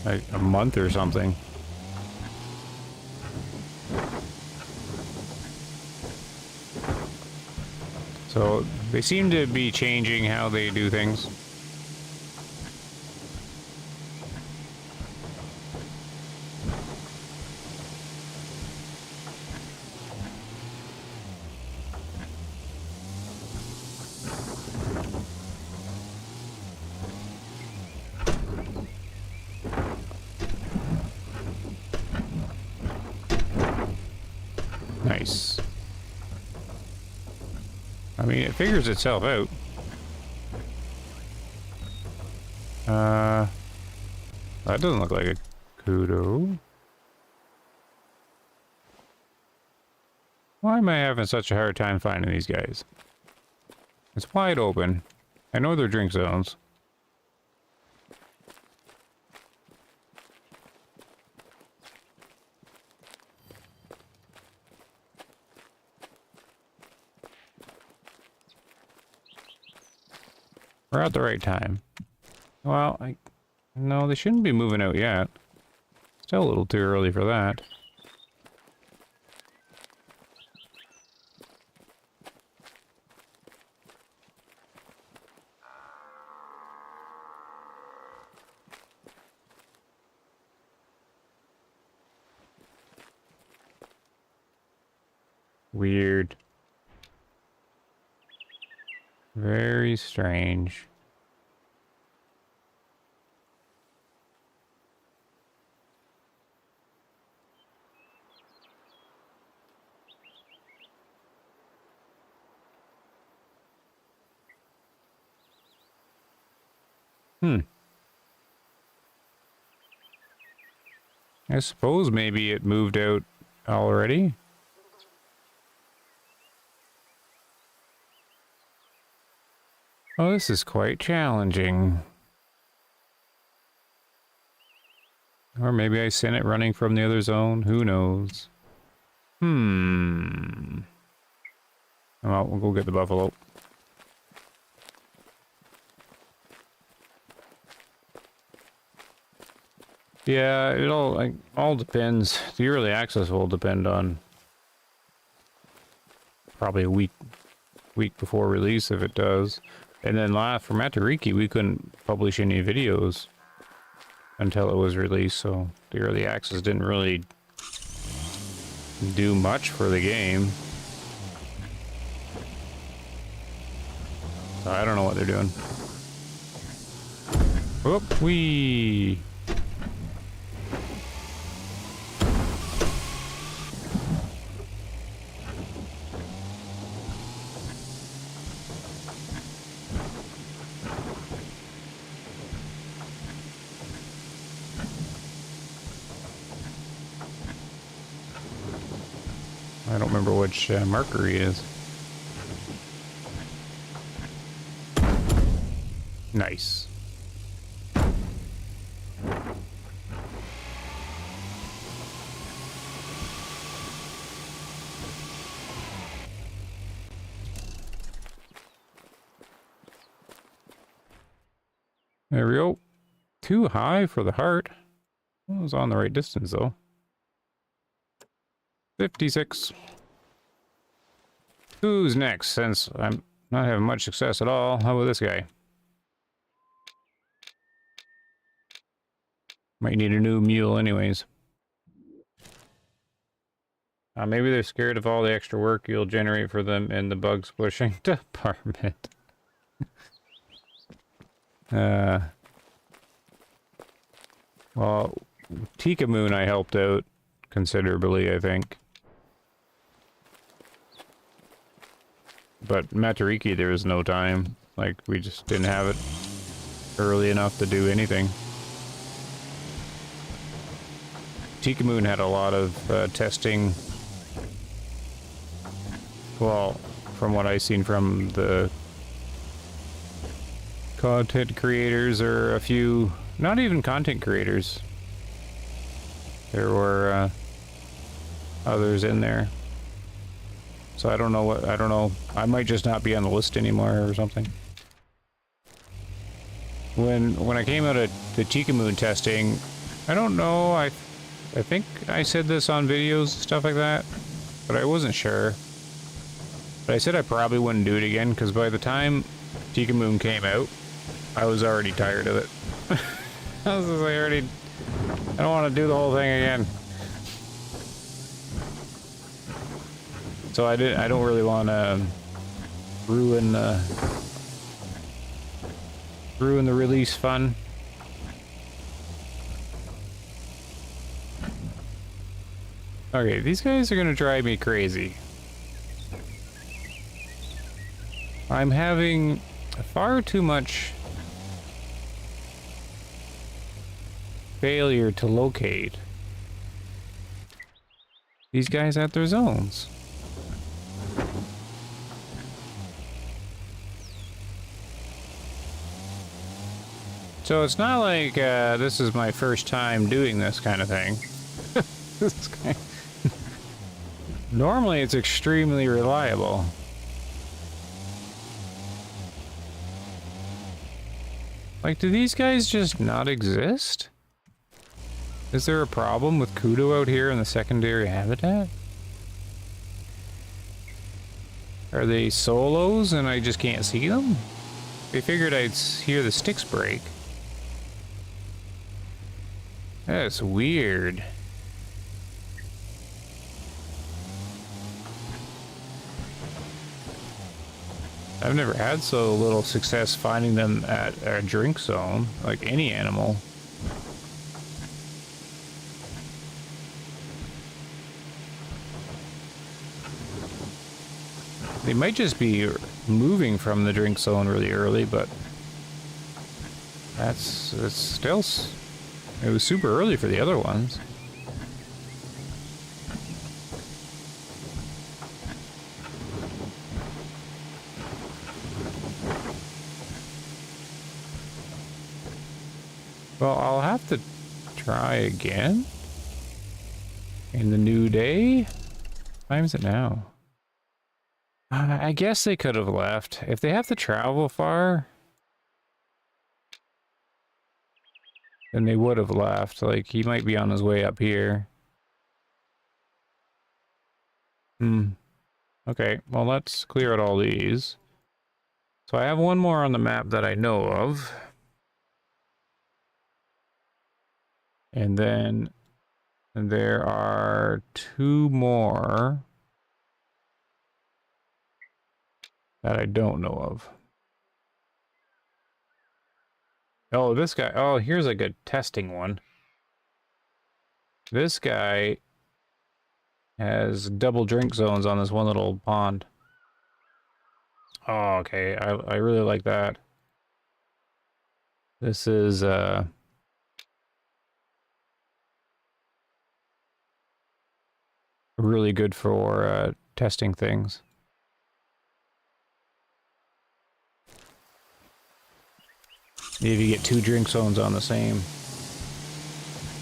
Speaker 1: Like a month or something. So they seem to be changing how they do things. Nice. I mean, it figures itself out. That doesn't look like a kudo. Why am I having such a hard time finding these guys? It's wide open. I know they're drink zones. We're at the right time. Well, no, they shouldn't be moving out yet. Still a little too early for that. Weird. Very strange. Hmm. I suppose maybe it moved out already. Oh, this is quite challenging. Or maybe I sent it running from the other zone. Who knows? Well, we'll go get the buffalo. Yeah, it all depends. The early access will depend on probably a week before release if it does. And then for Matariki, we couldn't publish any videos until it was released, so the early access didn't really do much for the game. So I don't know what they're doing. Whoop, wee. I don't remember which marker he is. Nice. There we go. Too high for the heart. It was on the right distance though. 56. Who's next? Since I'm not having much success at all, how about this guy? Might need a new mule anyways. Maybe they're scared of all the extra work you'll generate for them in the bug squishing department. Well, Tika Moon I helped out considerably, I think. But Matariki, there was no time. Like, we just didn't have it early enough to do anything. Tika Moon had a lot of testing. Well, from what I've seen from the content creators, or a few, not even content creators. There were others in there. So I don't know. I might just not be on the list anymore or something. When I came out of the Tika Moon testing, I don't know, I think I said this on videos, stuff like that, but I wasn't sure. But I said I probably wouldn't do it again, because by the time Tika Moon came out, I was already tired of it. I don't want to do the whole thing again. So I don't really want to ruin the release fun. Okay, these guys are gonna drive me crazy. I'm having far too much failure to locate these guys at their zones. So it's not like this is my first time doing this kind of thing. Normally it's extremely reliable. Like, do these guys just not exist? Is there a problem with kudo out here in the secondary habitat? Are they solos and I just can't see them? I figured I'd hear the sticks break. That's weird. I've never had so little success finding them at a drink zone, like any animal. They might just be moving from the drink zone really early, but it's still... It was super early for the other ones. Well, I'll have to try again in the new day. What time is it now? I guess they could have left. If they have to travel far, then they would have left. Like, he might be on his way up here. Okay, well, let's clear out all these. So I have one more on the map that I know of. And then there are 2 more that I don't know of. Oh, this guy. Oh, here's a good testing one. This guy has double drink zones on this one little pond. Oh, okay. I really like that. This is really good for testing things. If you get 2 drink zones on the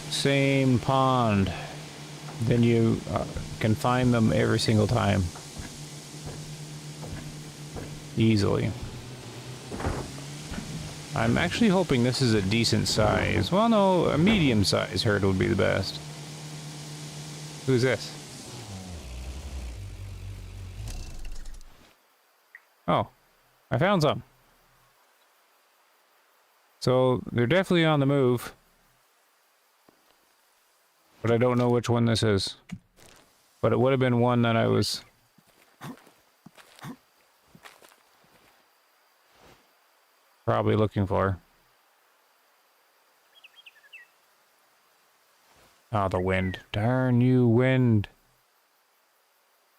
Speaker 1: same pond, then you can find them every single time. Easily. I'm actually hoping this is a decent size. Well, no, a medium size herd would be the best. Who's this? Oh, I found some. So, they're definitely on the move. But I don't know which one this is. But it would have been one that I was... probably looking for. Oh, the wind. Darn you, wind.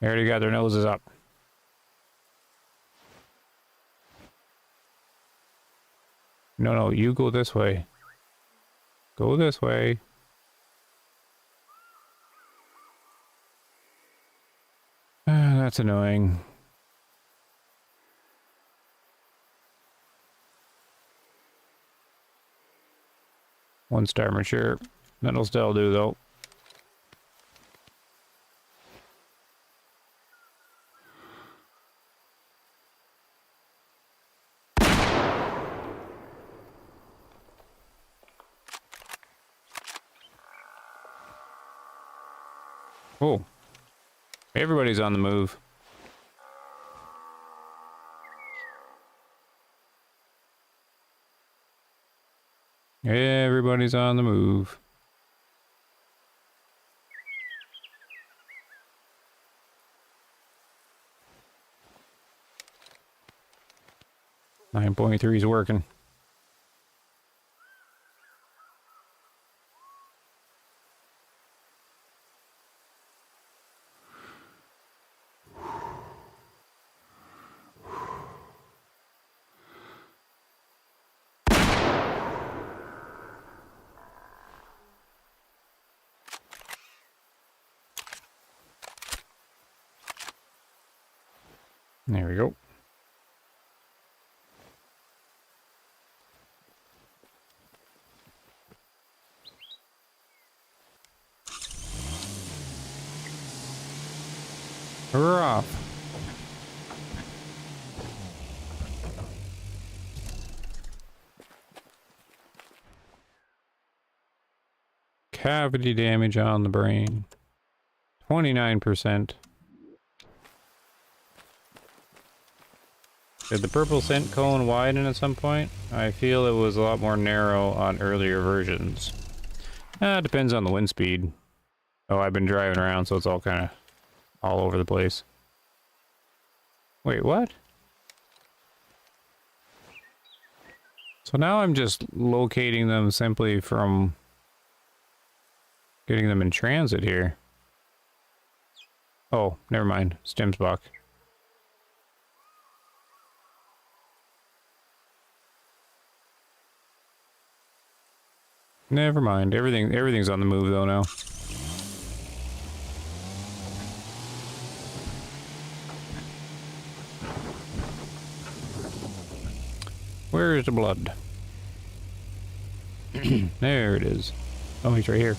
Speaker 1: They already got their noses up. No, you go this way. Go this way. That's annoying. One star mature. That'll still do, though. Oh. Everybody's on the move. Everybody's on the move. .3 is working. There we go. We're off. Cavity damage on the brain. 29%. Did the purple scent cone widen at some point? I feel it was a lot more narrow on earlier versions. Depends on the wind speed. Oh, I've been driving around, so it's all kind of all over the place. Wait, what? So now I'm just locating them simply from getting them in transit here. Oh, never mind. Stimsbach. Never mind. Everything's on the move though now. Where is the blood? There it is. Oh, he's right here.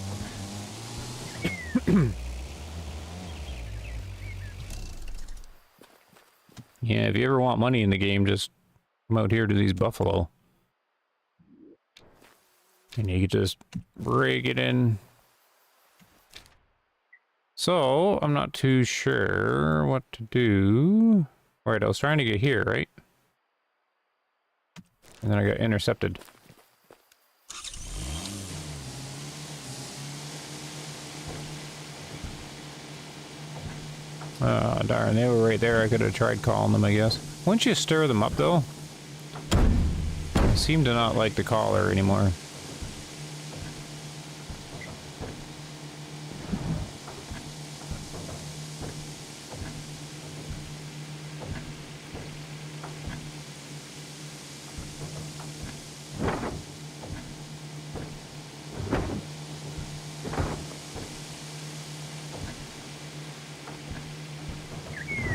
Speaker 1: Yeah, if you ever want money in the game, just come out here to these buffalo. And you can just rake it in. So, I'm not too sure what to do. Alright, I was trying to get here, right? And then I got intercepted. Oh, darn, they were right there. I could have tried calling them, I guess. Once you stir them up, though, they seem to not like the caller anymore.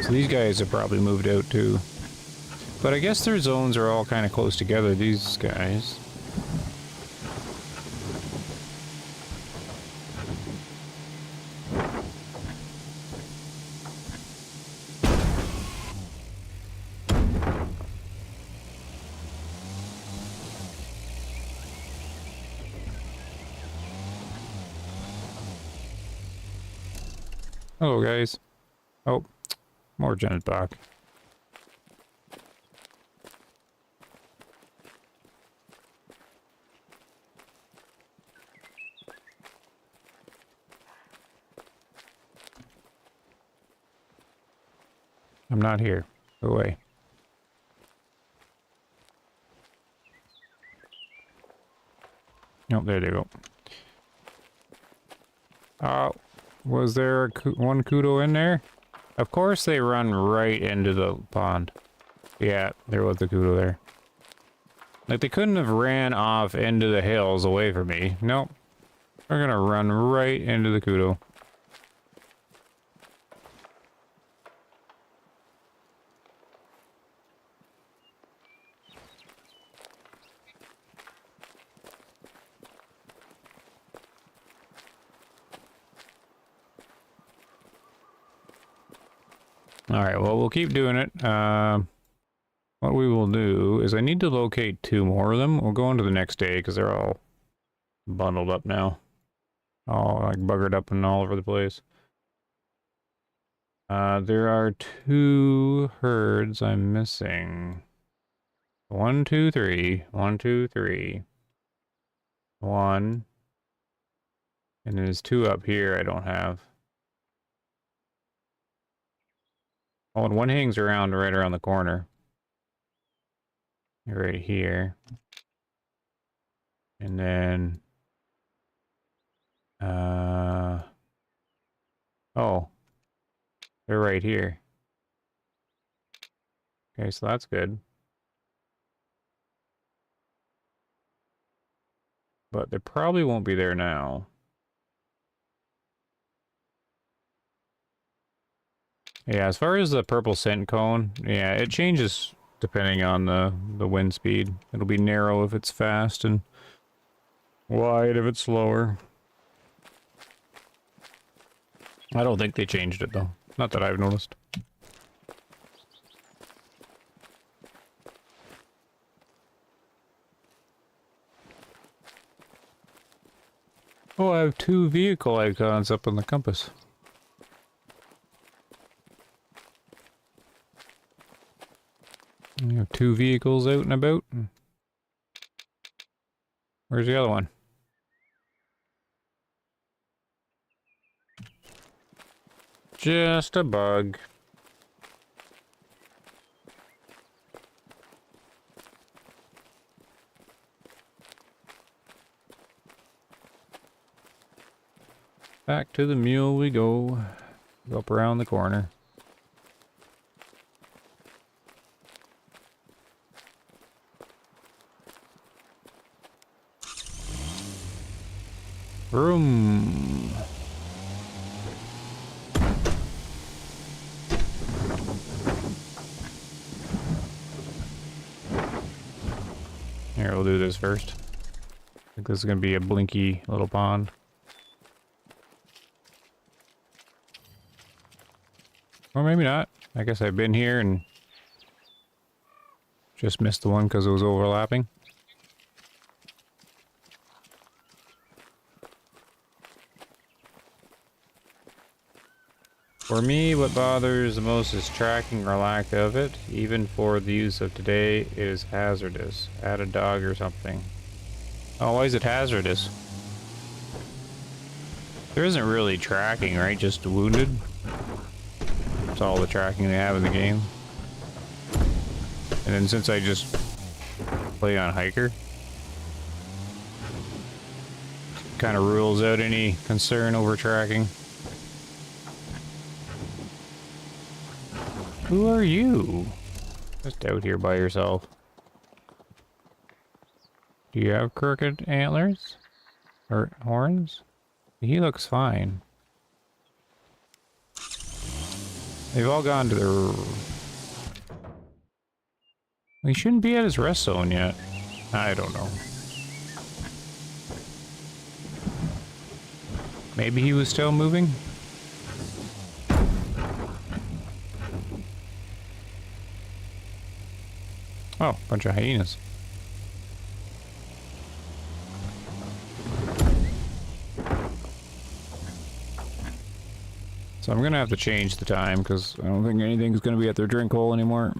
Speaker 1: So these guys have probably moved out too. But I guess their zones are all kind of close together, these guys. Hello, guys. Oh, more Janet back. I'm not here. Go away. Nope, there they go. Oh, was there one kudo in there? Of course they run right into the pond. Yeah, there was the kudo there. Like, they couldn't have ran off into the hills away from me. Nope. They're gonna run right into the kudo. Alright, well, we'll keep doing it. What we will do is I need to locate 2 more of them. We'll go on to the next day because they're all bundled up now. All like buggered up and all over the place. There are 2 herds I'm missing. 1, 2, 3. 1, 2, 3. 1. And there's 2 up here I don't have. Oh, and 1 hangs around right around the corner. Right here. And then... oh. They're right here. Okay, so that's good. But they probably won't be there now. Yeah, as far as the purple scent cone, yeah, it changes depending on the wind speed. It'll be narrow if it's fast and wide if it's slower. I don't think they changed it though. Not that I've noticed. Oh, I have 2 vehicle icons up on the compass. You have 2 vehicles out and about. Where's the other one? Just a bug. Back to the mule we go. Go up around the corner. Vroom. Here, we'll do this first. I think this is gonna be a blinky little pond. Or maybe not. I guess I've been here and just missed the one because it was overlapping. For me, what bothers the most is tracking or lack of it. Even for the use of today, it is hazardous. Add a dog or something. Oh, why is it hazardous? There isn't really tracking, right? Just wounded. That's all the tracking they have in the game. And then since I just play on hiker, kind of rules out any concern over tracking. Who are you? Just out here by yourself. Do you have crooked antlers? Or horns? He looks fine. They've all gone to their... He shouldn't be at his rest zone yet. I don't know. Maybe he was still moving? Oh, bunch of hyenas. So I'm gonna have to change the time because I don't think anything's gonna be at their drink hole anymore.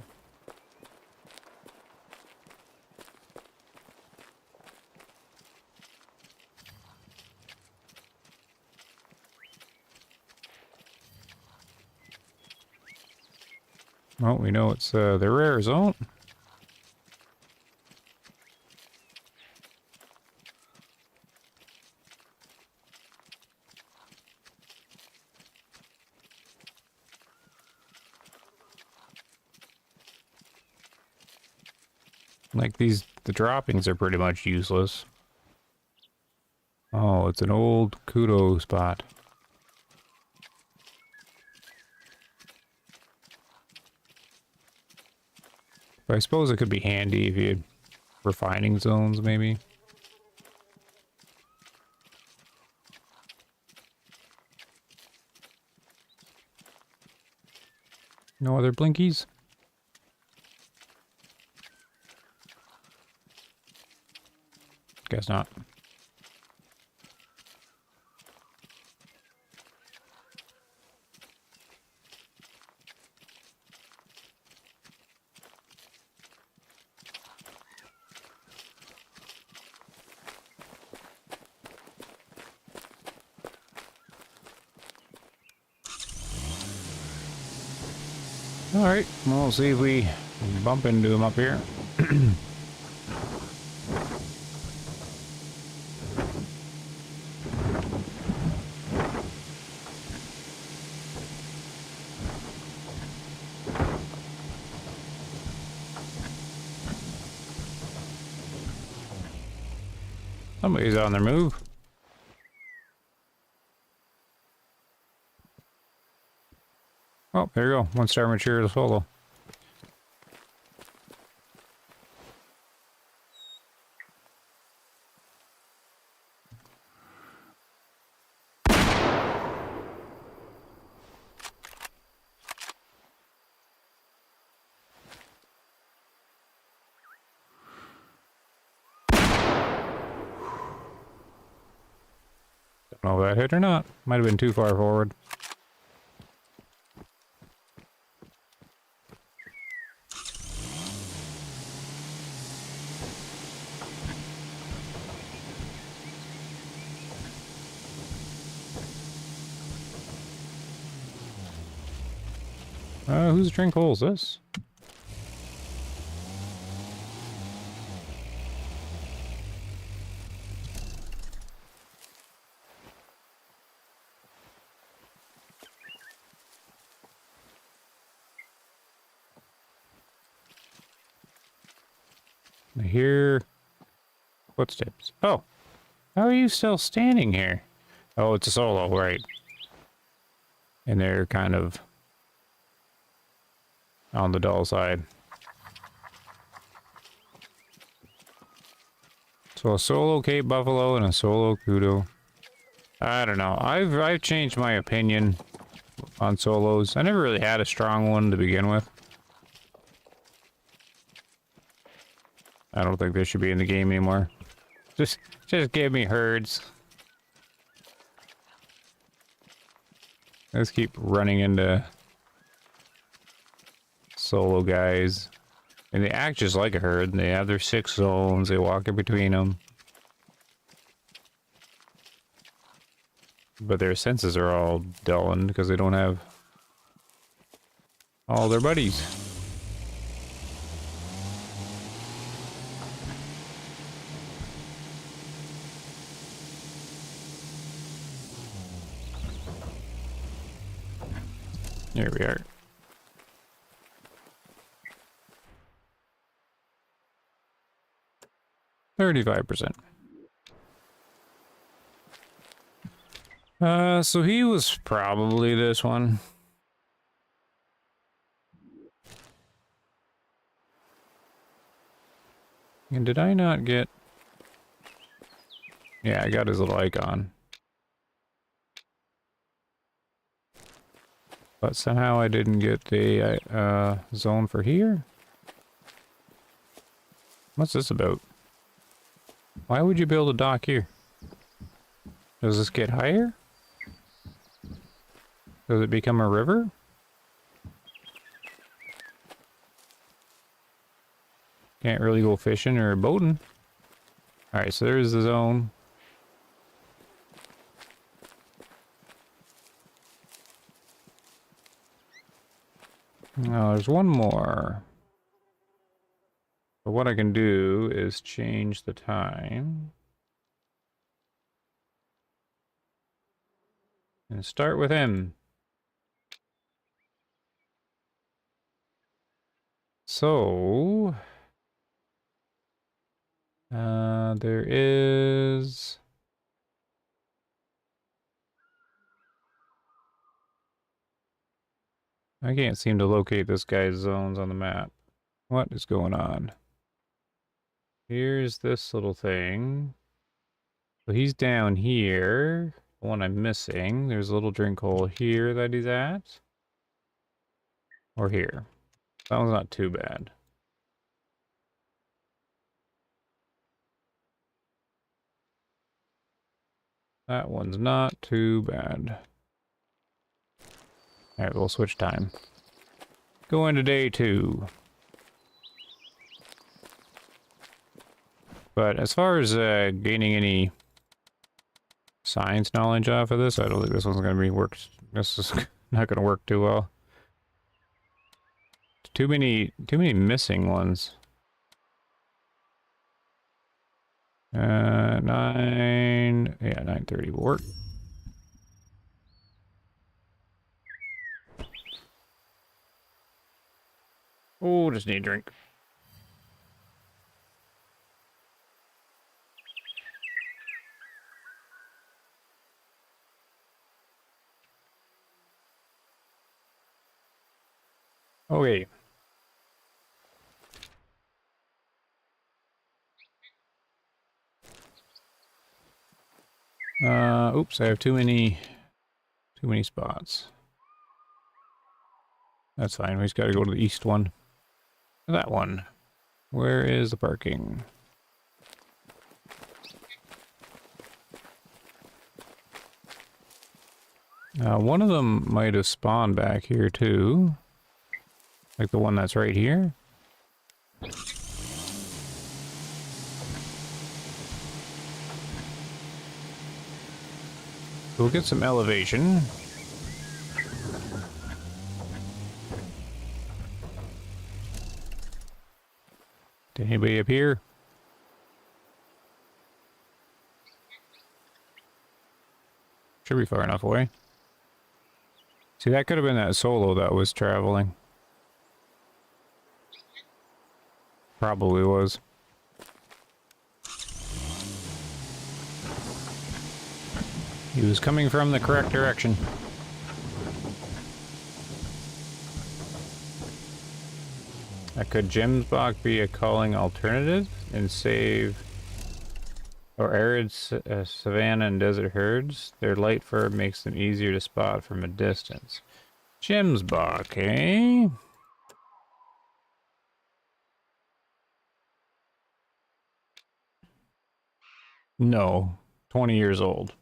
Speaker 1: Well, we know it's the rare zone. Like the droppings are pretty much useless. Oh, it's an old kudo spot. But I suppose it could be handy if you had refining zones, maybe. No other blinkies? Guess not. Alright, well, we'll see if we bump into him up here. Somebody's on their move. Oh, there you go. 1-star material solo. Don't know if that hit or not. Might have been too far forward. Whose drink hole is this? I hear footsteps. Oh, How are you still standing here? Oh, it's a solo, right? And they're kind of on the dull side. So a solo Cape Buffalo and a solo kudo. I don't know. I've changed my opinion on solos. I never really had a strong one to begin with. I don't think they should be in the game anymore. Just give me herds. Let's keep running into solo guys. And they act just like a herd. They have their 6 zones. They walk in between them. But their senses are all dullened because they don't have all their buddies. Here we are. $35%. So he was probably this one. And did I not get... Yeah, I got his little icon. But somehow I didn't get the zone for here. What's this about? Why would you build a dock here? Does this get higher? Does it become a river? Can't really go fishing or boating. Alright, so there's the zone. Now there's one more. But what I can do is change the time. And start with him. So... there is... I can't seem to locate this guy's zones on the map. What is going on? Here's this little thing. So he's down here. The one I'm missing. There's a little drink hole here that he's at. Or here. That one's not too bad. That one's not too bad. Alright, we'll switch time. Go into day 2. But as far as gaining any science knowledge off of this, I don't think this one's going to be worked. This is not going to work too well. Too many missing ones. 9... Yeah, 9:30 will work. Oh, just need a drink. Okay. Oops, I have too many spots. That's fine, we just gotta go to the east one. That one. Where is the parking? One of them might have spawned back here too. Like the one that's right here. We'll get some elevation. Did anybody up here? Should be far enough away. See, that could have been that solo that was traveling. Probably was. He was coming from the correct direction. Could Jim's Bach be a calling alternative and save or arid savanna and desert herds? Their light fur makes them easier to spot from a distance. Jim's Bach, eh? No, 20 years old.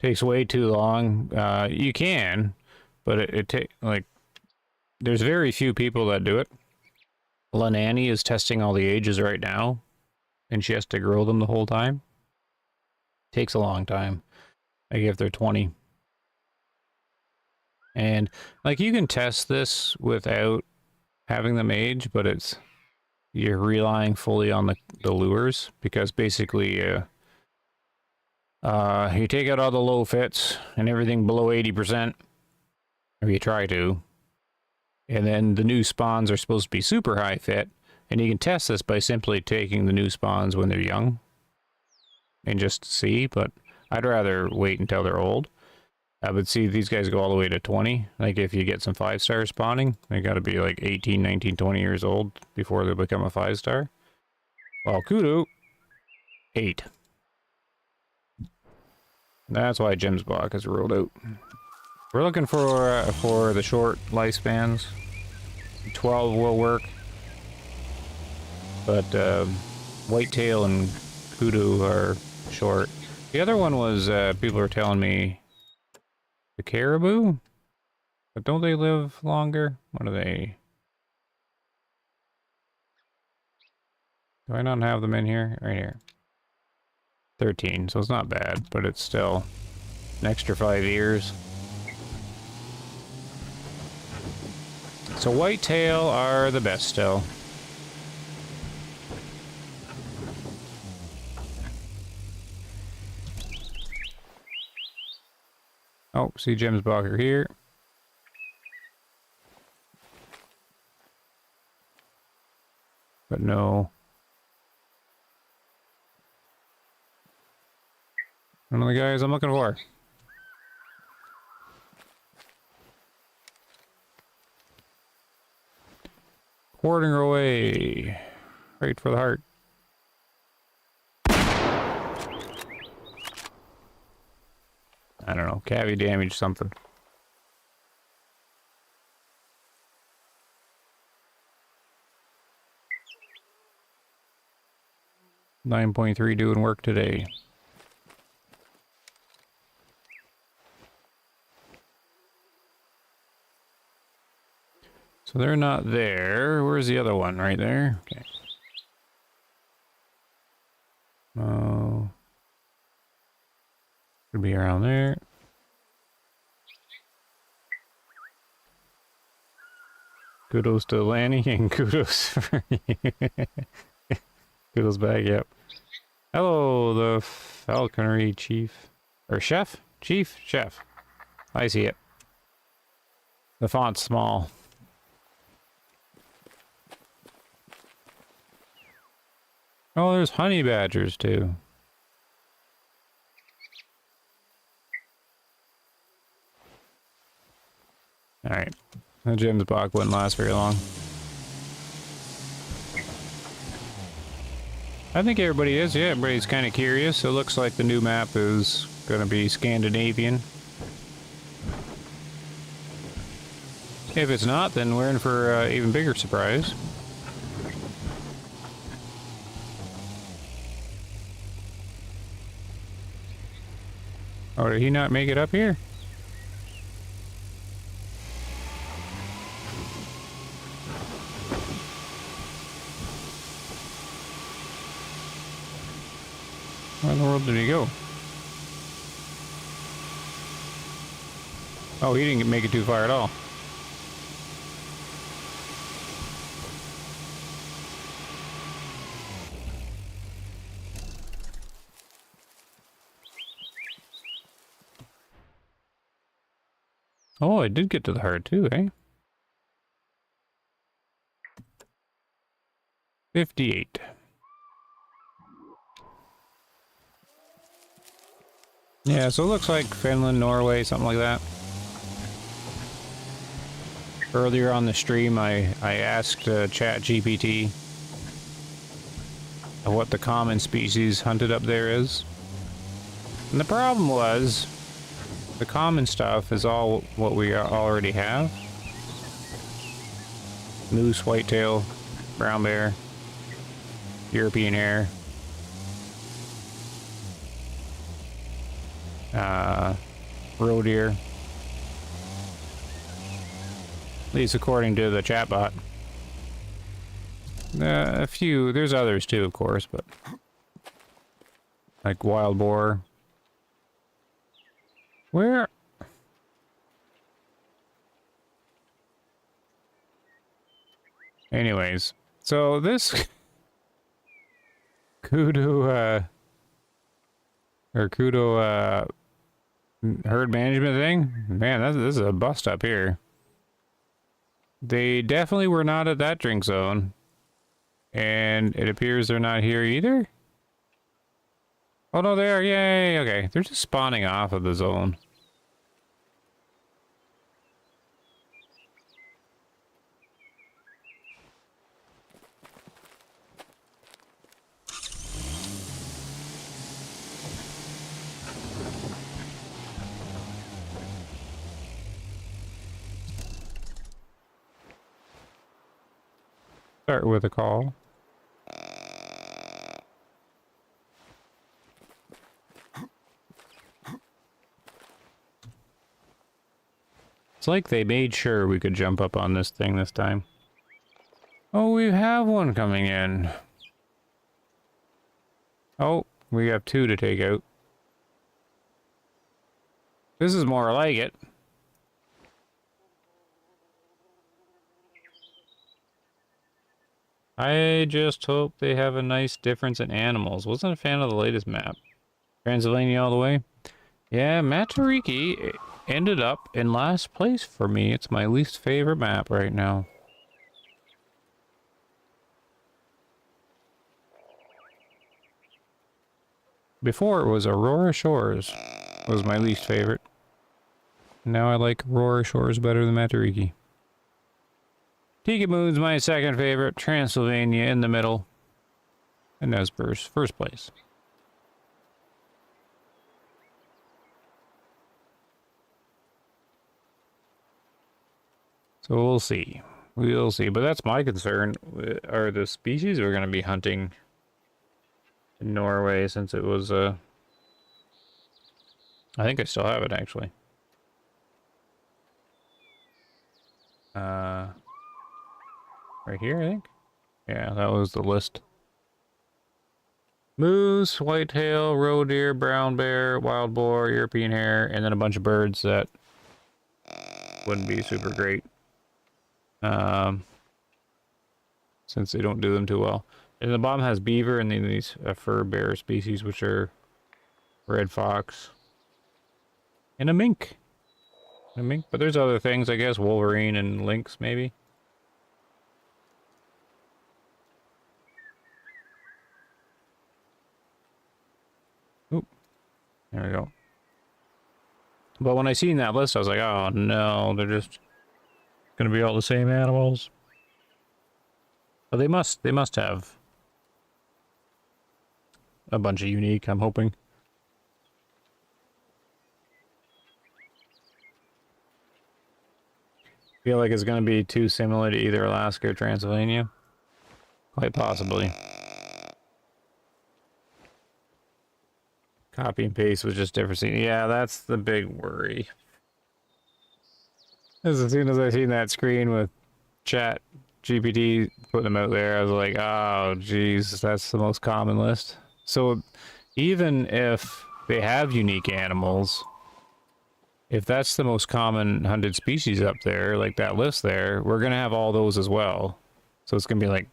Speaker 1: Takes way too long. You can, but it take like there's very few people that do it. Lanani is testing all the ages right now, and she has to grow them the whole time. Takes a long time. Like if they're 20. And like you can test this without having them age, but you're relying fully on the lures because basically you take out all the low fits and everything below 80%, or you try to, and then the new spawns are supposed to be super high fit, and you can test this by simply taking the new spawns when they're young and just see, but I'd rather wait until they're old. But see, these guys go all the way to 20. Like if you get some 5-star spawning, they got to be like 18, 19, 20 years old before they become a 5-star. Well, kudo, 8. That's why Jim's block is ruled out. We're looking for the short lifespans. 12 will work, but whitetail and kudo are short. The other one was people were telling me the caribou, but don't they live longer? What are they? Do I not have them in here? Right here. 13, so it's not bad, but it's still an extra 5 years. So whitetail are the best still. Oh, see Jim's Blocker here. But no. One of the guys I'm looking for. Quartering away. Right for the heart. I don't know. Cavity damage something. .3 doing work today. So they're not there. Where's the other one? Right there? Okay. Oh. Could be around there. Kudos to Lanny and kudos for you. Kudos back, yep. Hello, the falconry chief. Or chef? Chief? Chef. I see it. The font's small. Oh, there's honey badgers too. Alright. The Jim's block wouldn't last very long. I think everybody is, yeah, everybody's kind of curious. So it looks like the new map is going to be Scandinavian. If it's not, then we're in for an even bigger surprise. Oh, did he not make it up here? Where in the world did he go? Oh, he didn't make it too far at all. Oh, I did get to the heart too, eh? 58. Yeah, so it looks like Finland, Norway, something like that. Earlier on the stream, I asked ChatGPT what the common species hunted up there is. And the problem was, the common stuff is all what we already have. Moose, whitetail, brown bear, European hare, roe deer. At least according to the chatbot. A few, there's others too, of course, but like wild boar. Where? Anyways, so this kudo, herd management thing, man, this is a bust up here. They definitely were not at that drink zone, and it appears they're not here either. Oh no, they are! Yay! Okay, they're just spawning off of the zone. Start with a call. It's like they made sure we could jump up on this thing this time. Oh, we have one coming in. Oh, we have two to take out. This is more like it. I just hope they have a nice difference in animals. Wasn't a fan of the latest map. Transylvania all the way. Yeah, Matariki ended up in last place for me. It's my least favorite map right now. Before it was Aurora Shores. Was my least favorite. Now I like Aurora Shores better than Matariki. Tikamoon's my second favorite. Transylvania in the middle. And Nesbur's first place. So we'll see. We'll see. But that's my concern. Are the species we're going to be hunting in Norway, since it was I think I still have it actually. Right here, I think. Yeah, that was the list. Moose, whitetail, roe deer, brown bear, wild boar, European hare, and then a bunch of birds that wouldn't be super great. Since they don't do them too well. And the bottom has beaver and then these fur bear species, which are red fox. And a mink. A mink, but there's other things, I guess, wolverine and lynx, maybe. Oop. There we go. But when I seen that list, I was like, oh no, they're just gonna be all the same animals. But they must have a bunch of unique, I'm hoping. Feel like it's gonna be too similar to either Alaska or Transylvania. Quite possibly. Copy and paste was just different. Yeah, that's the big worry. As soon as I seen that screen with Chat GPT putting them out there, I was like, oh, geez, that's the most common list. So even if they have unique animals, if that's the most common hunted species up there, like that list there, we're going to have all those as well. So it's going to be like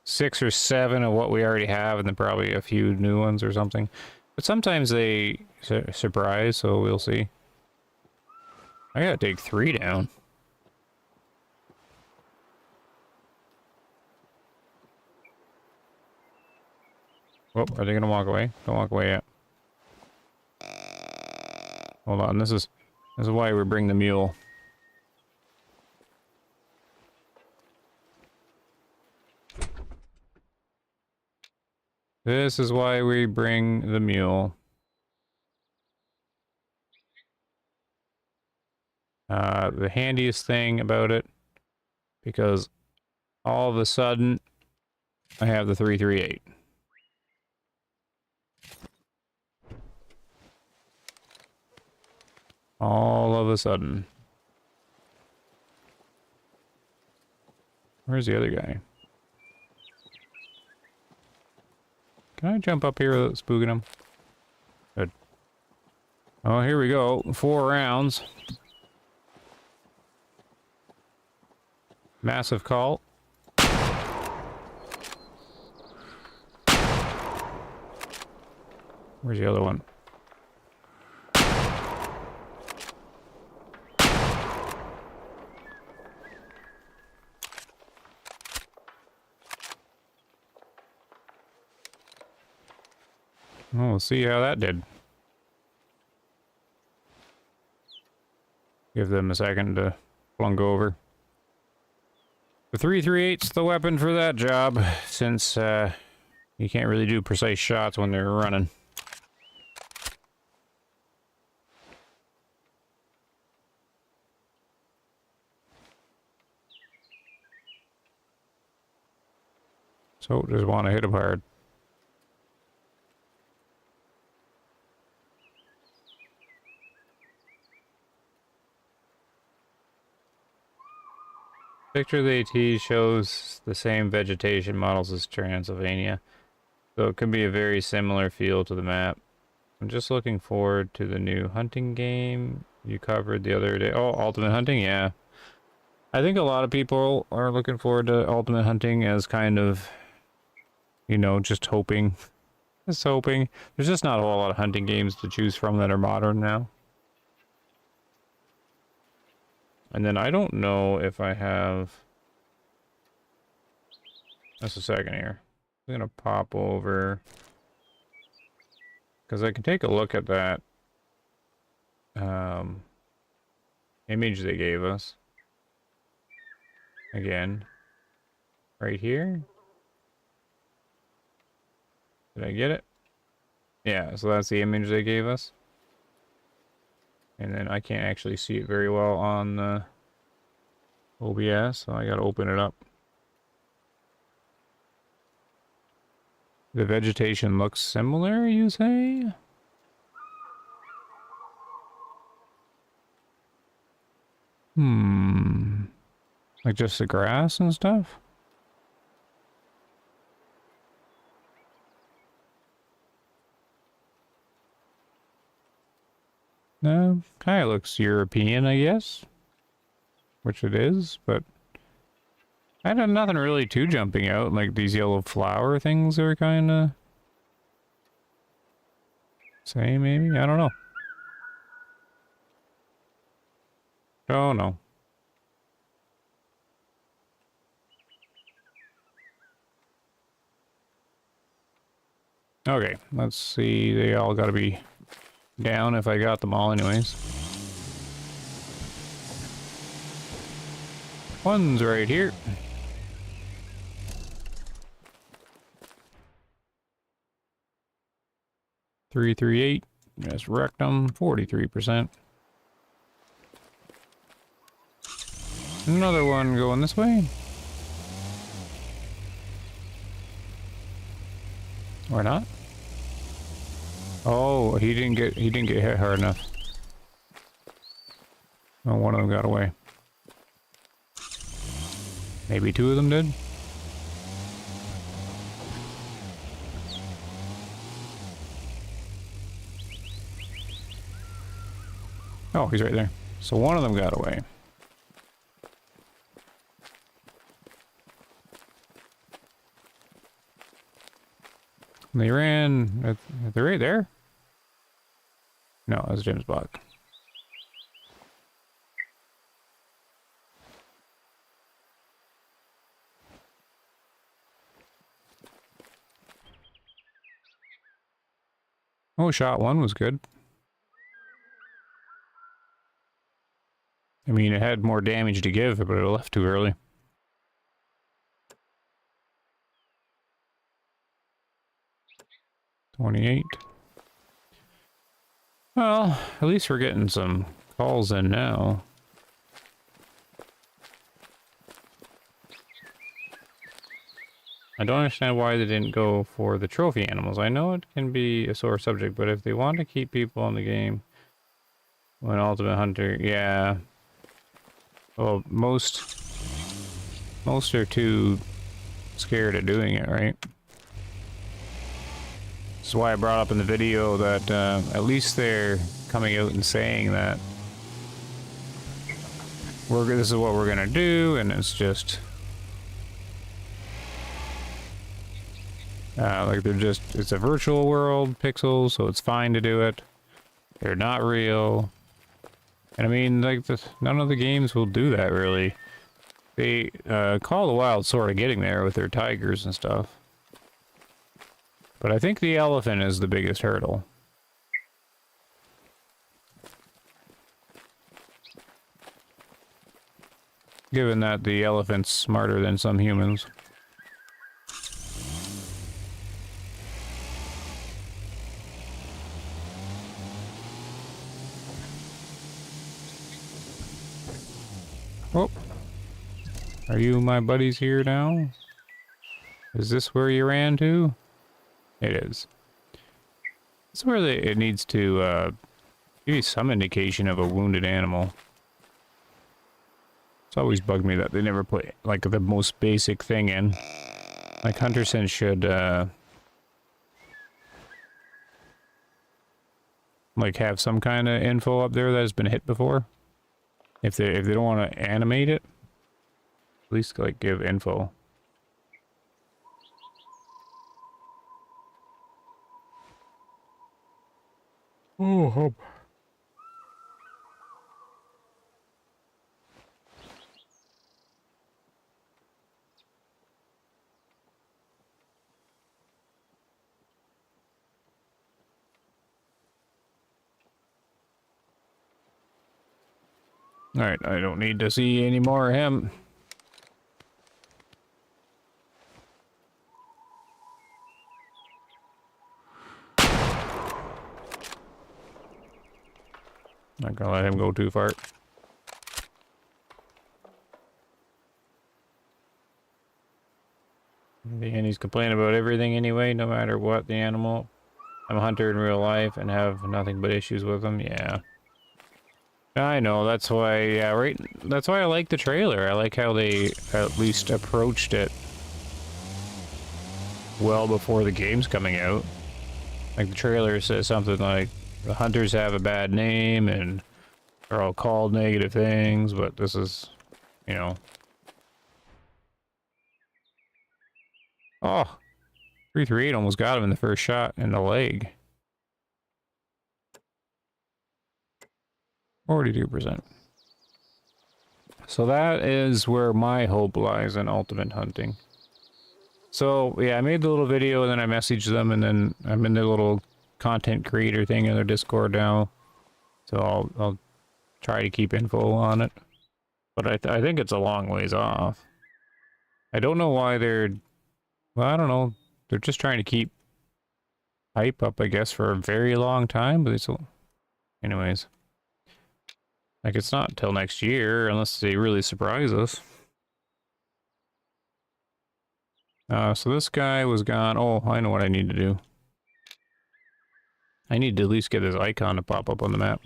Speaker 1: 6 or 7 of what we already have, and then probably a few new ones or something. But sometimes they surprise, so we'll see. I gotta take 3 down. Oh, are they gonna walk away? Don't walk away yet. Hold on, this is why we bring the mule. This is why we bring the mule. The handiest thing about it, because all of a sudden, I have the 338. All of a sudden. Where's the other guy? Can I jump up here without spooking him? Good. Oh, here we go. 4 rounds. Massive call. Where's the other one? Oh, we'll see how that did. Give them a second to flunk over. The 338's the weapon for that job, since you can't really do precise shots when they're running. So just want to hit them hard. Picture of the AT shows the same vegetation models as Transylvania, so it could be a very similar feel to the map. I'm just looking forward to the new hunting game you covered the other day. Oh, Ultimate Hunting, yeah. I think a lot of people are looking forward to Ultimate Hunting as kind of, you know, just hoping. Just hoping. There's just not a whole lot of hunting games to choose from that are modern now. And then I don't know if I have... Just a second here. I'm gonna pop over... Because I can take a look at that image they gave us. Again. Right here. Did I get it? Yeah, so that's the image they gave us. And then I can't actually see it very well on the OBS, so I gotta open it up. The vegetation looks similar, you say? Like just the grass and stuff? No, kind of looks European, I guess. Which it is, but... I had nothing really too jumping out, like these yellow flower things are kind of... Same, maybe? I don't know. Don't know. Okay, let's see. They all gotta be down if I got them all anyways. One's right here. .338. Just wrecked them. 43%. Another one going this way. Or not? Oh, he didn't get hit hard enough. Oh, one of them got away. Maybe 2 of them did. Oh, he's right there. So one of them got away. They ran... They're right there? No, that's Jim's block. Oh, shot 1 was good. mean, it had more damage to give, but it left too early. $28. Well, at least we're getting some calls in now. I don't understand why they didn't go for the trophy animals. I know it can be a sore subject, but if they want to keep people in the game, when Ultimate Hunter, yeah. Well, most are too scared of doing it, right? This is why I brought up in the video that at least they're coming out and saying that this is what we're gonna do, and it's just like it's a virtual world pixels, so it's fine to do it. They're not real. And I mean, like, none of the games will do that, really. They, Call of the Wild's sort of getting there with their tigers and stuff. But I think the elephant is the biggest hurdle. Given that the elephant's smarter than some humans. Oh. Are you my buddies here now? Is this where you ran to? It is. It's where it needs to give you some indication of a wounded animal. It's always bugged me that they never put like the most basic thing in. Like Hunterson should like have some kind of info up there that has been hit before. If they don't want to animate it, at least like give info. Oh, hope. Alright, I don't need to see any more of him. Not gonna let him go too far. And he's complaining about everything anyway, no matter what the animal. I'm a hunter in real life and have nothing but issues with him. Yeah. I know, that's why, yeah, right, that's why I like the trailer. I like how they at least approached it well before the game's coming out. Like, the trailer says something like, the hunters have a bad name and they're all called negative things, but this is, you know. Oh, 338 almost got him in the first shot in the leg. 42%. So that is where my hope lies in ultimate hunting. So yeah, I made the little video and then I messaged them, and then I'm in their little content creator thing in their Discord now. So I'll try to keep info on it. But I think it's a long ways off. I don't know why well, I don't know. They're just trying to keep hype up, I guess, for a very long time, but anyways. Like, it's not until next year, unless they really surprise us. So this guy was gone. Oh, I know what I need to do. I need to at least get his icon to pop up on the map.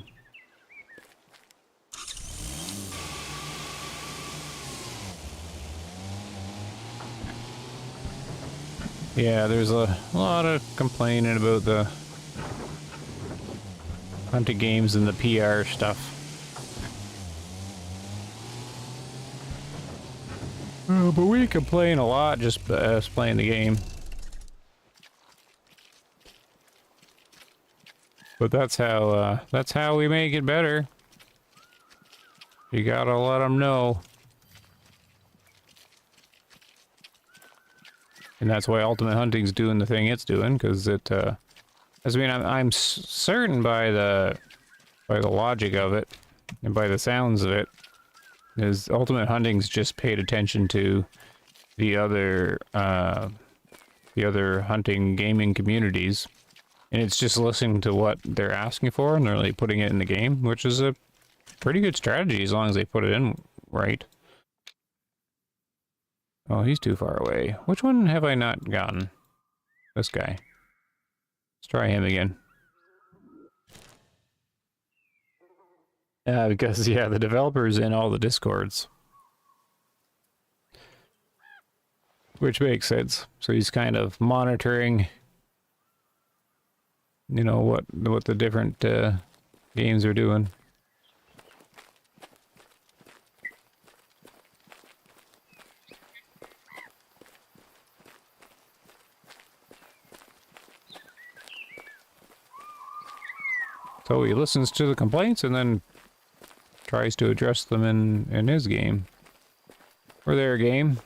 Speaker 1: Yeah, there's a lot of complaining about the hunting games and the PR stuff. But we complain a lot just playing the game. But that's how we make it better. You gotta let them know. And that's why Ultimate Hunting's doing the thing it's doing, because it, I mean, I'm certain by the logic of it, and by the sounds of it, His ultimate hunting's just paid attention to the other hunting gaming communities, and it's just listening to what they're asking for, and they're like putting it in the game, which is a pretty good strategy as long as they put it in right. Oh, he's too far away. Which one have I not gotten? This guy. Let's try him again. Because, yeah, the developer's in all the discords. Which makes sense. So he's kind of monitoring, you know, what the different games are doing. So he listens to the complaints and then tries to address them in his game. Or their game.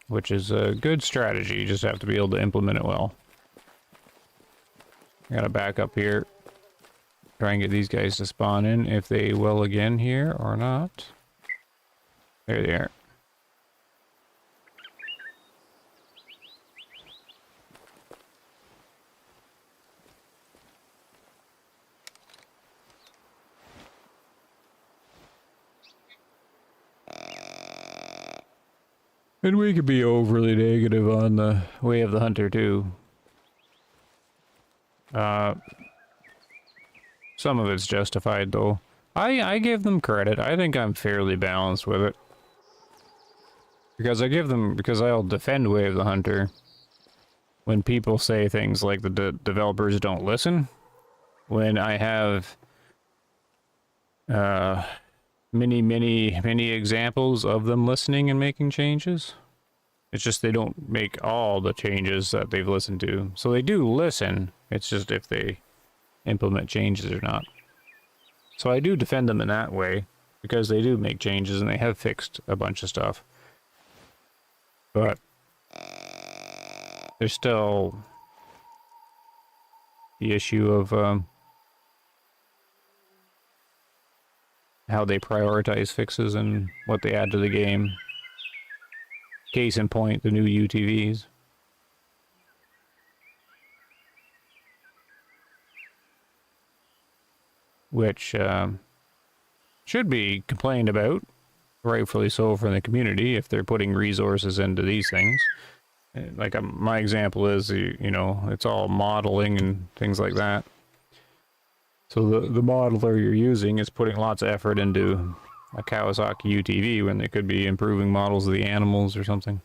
Speaker 1: Which is a good strategy, you just have to be able to implement it well. I gotta back up here. Try and get these guys to spawn in, if they will again here or not. There they are. And we could be overly negative on the Way of the Hunter, too. Some of it's justified, though. I give them credit. I think I'm fairly balanced with it. Because I'll defend Way of the Hunter when people say things like the developers don't listen. When I have many examples of them listening and making changes. It's just they don't make all the changes that they've listened to. So they do listen. It's just if they implement changes or not. So I do defend them in that way, because they do make changes and they have fixed a bunch of stuff. But there's still the issue of how they prioritize fixes and what they add to the game. Case in point, the new UTVs. Which should be complained about, rightfully so, from the community if they're putting resources into these things. Like my example is, you know, it's all modeling and things like that. So the modeler you're using is putting lots of effort into a Kawasaki UTV when they could be improving models of the animals or something.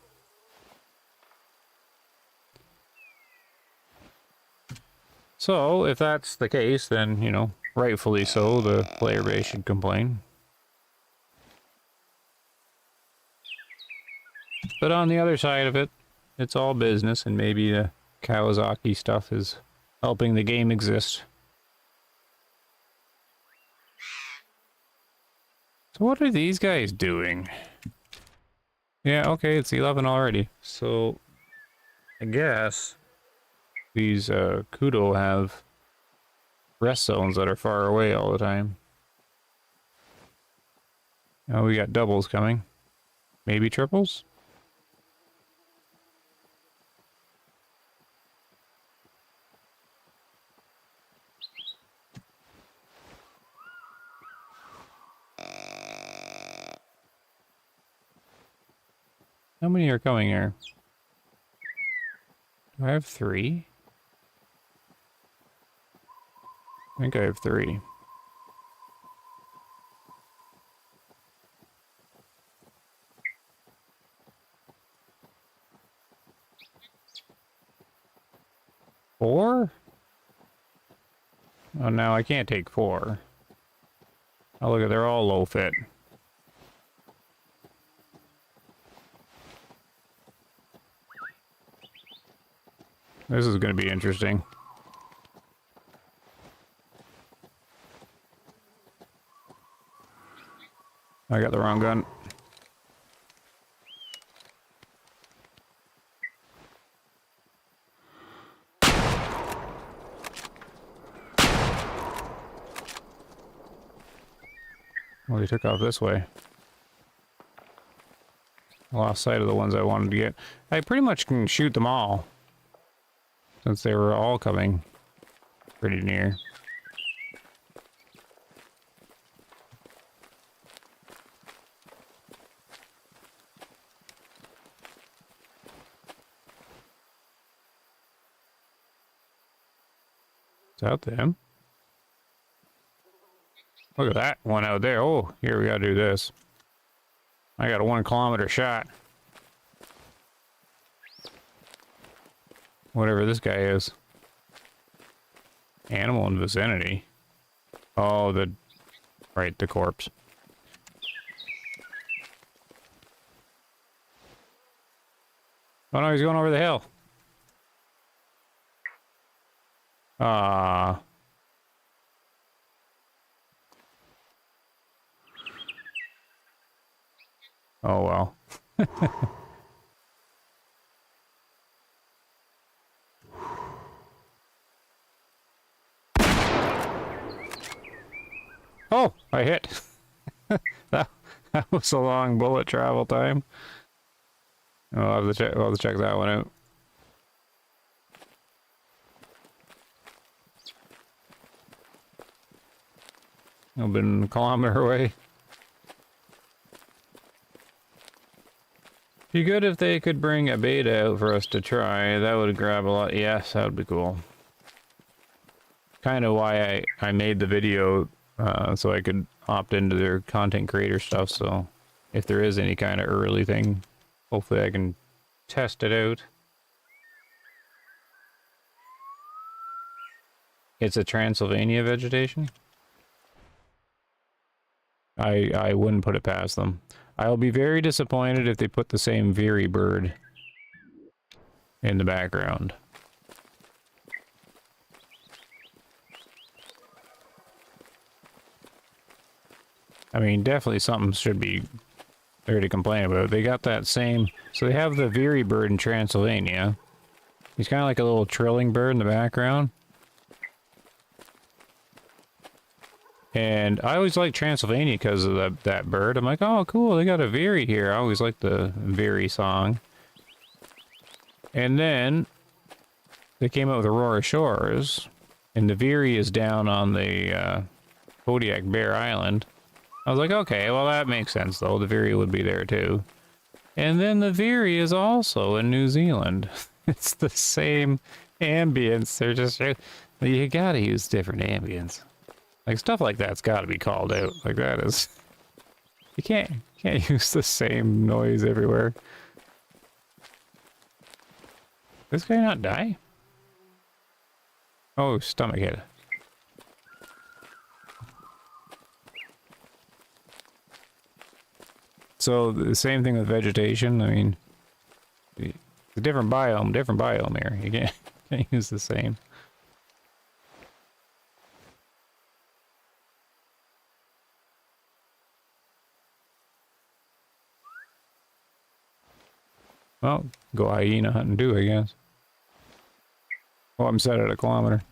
Speaker 1: So if that's the case, then, you know, rightfully so, the player base should complain. But on the other side of it, it's all business, and maybe the Kawasaki stuff is helping the game exist. So what are these guys doing? Yeah, okay, it's 11 already. So I guess these kudo have rest zones that are far away all the time. Now we got doubles coming. Maybe triples? How many are coming here? Do I have 3? I think I have 3. Four? Oh, no, I can't take 4. Oh, look, they're all low fit. This is going to be interesting. I got the wrong gun. Well, they took off this way. I lost sight of the ones I wanted to get. I pretty much can shoot them all, since they were all coming pretty near. Is that them? Look at that one out there. Oh, here we gotta do this. I got a 1 kilometer shot. Whatever this guy is. Animal in vicinity. Oh, right, the corpse. Oh no, he's going over the hill. Ah. Oh well. Oh, I hit. that was a long bullet travel time. I'll have to check that one out. I've been a kilometer away. Be good if they could bring a beta out for us to try. That would grab a lot. Yes, that would be cool. Kind of why I made the video, so I could opt into their content creator stuff. So if there is any kind of early thing, hopefully I can test it out. It's a Transylvania vegetation. I wouldn't put it past them. I'll be very disappointed if they put the same veery bird in the background. I mean, definitely something should be there to complain about. They got that same... So they have the veery bird in Transylvania. He's kind of like a little trilling bird in the background. And I always like Transylvania because of that bird. I'm like, oh, cool, they got a veery here. I always like the veery song. And then they came out with Aurora Shores, and the veery is down on the Kodiak Bear Island. I was like, okay, well, that makes sense, though. The veery would be there, too. And then the veery is also in New Zealand. It's the same ambience. They're just... You gotta use different ambience. Like, stuff like that's got to be called out. Like, that is... You can't use the same noise everywhere. This guy not die? Oh, stomach hit. So, the same thing with vegetation. I mean... It's a different biome here. You can't use the same. Well, go hyena hunting too, I guess. Oh, I'm set at a kilometer.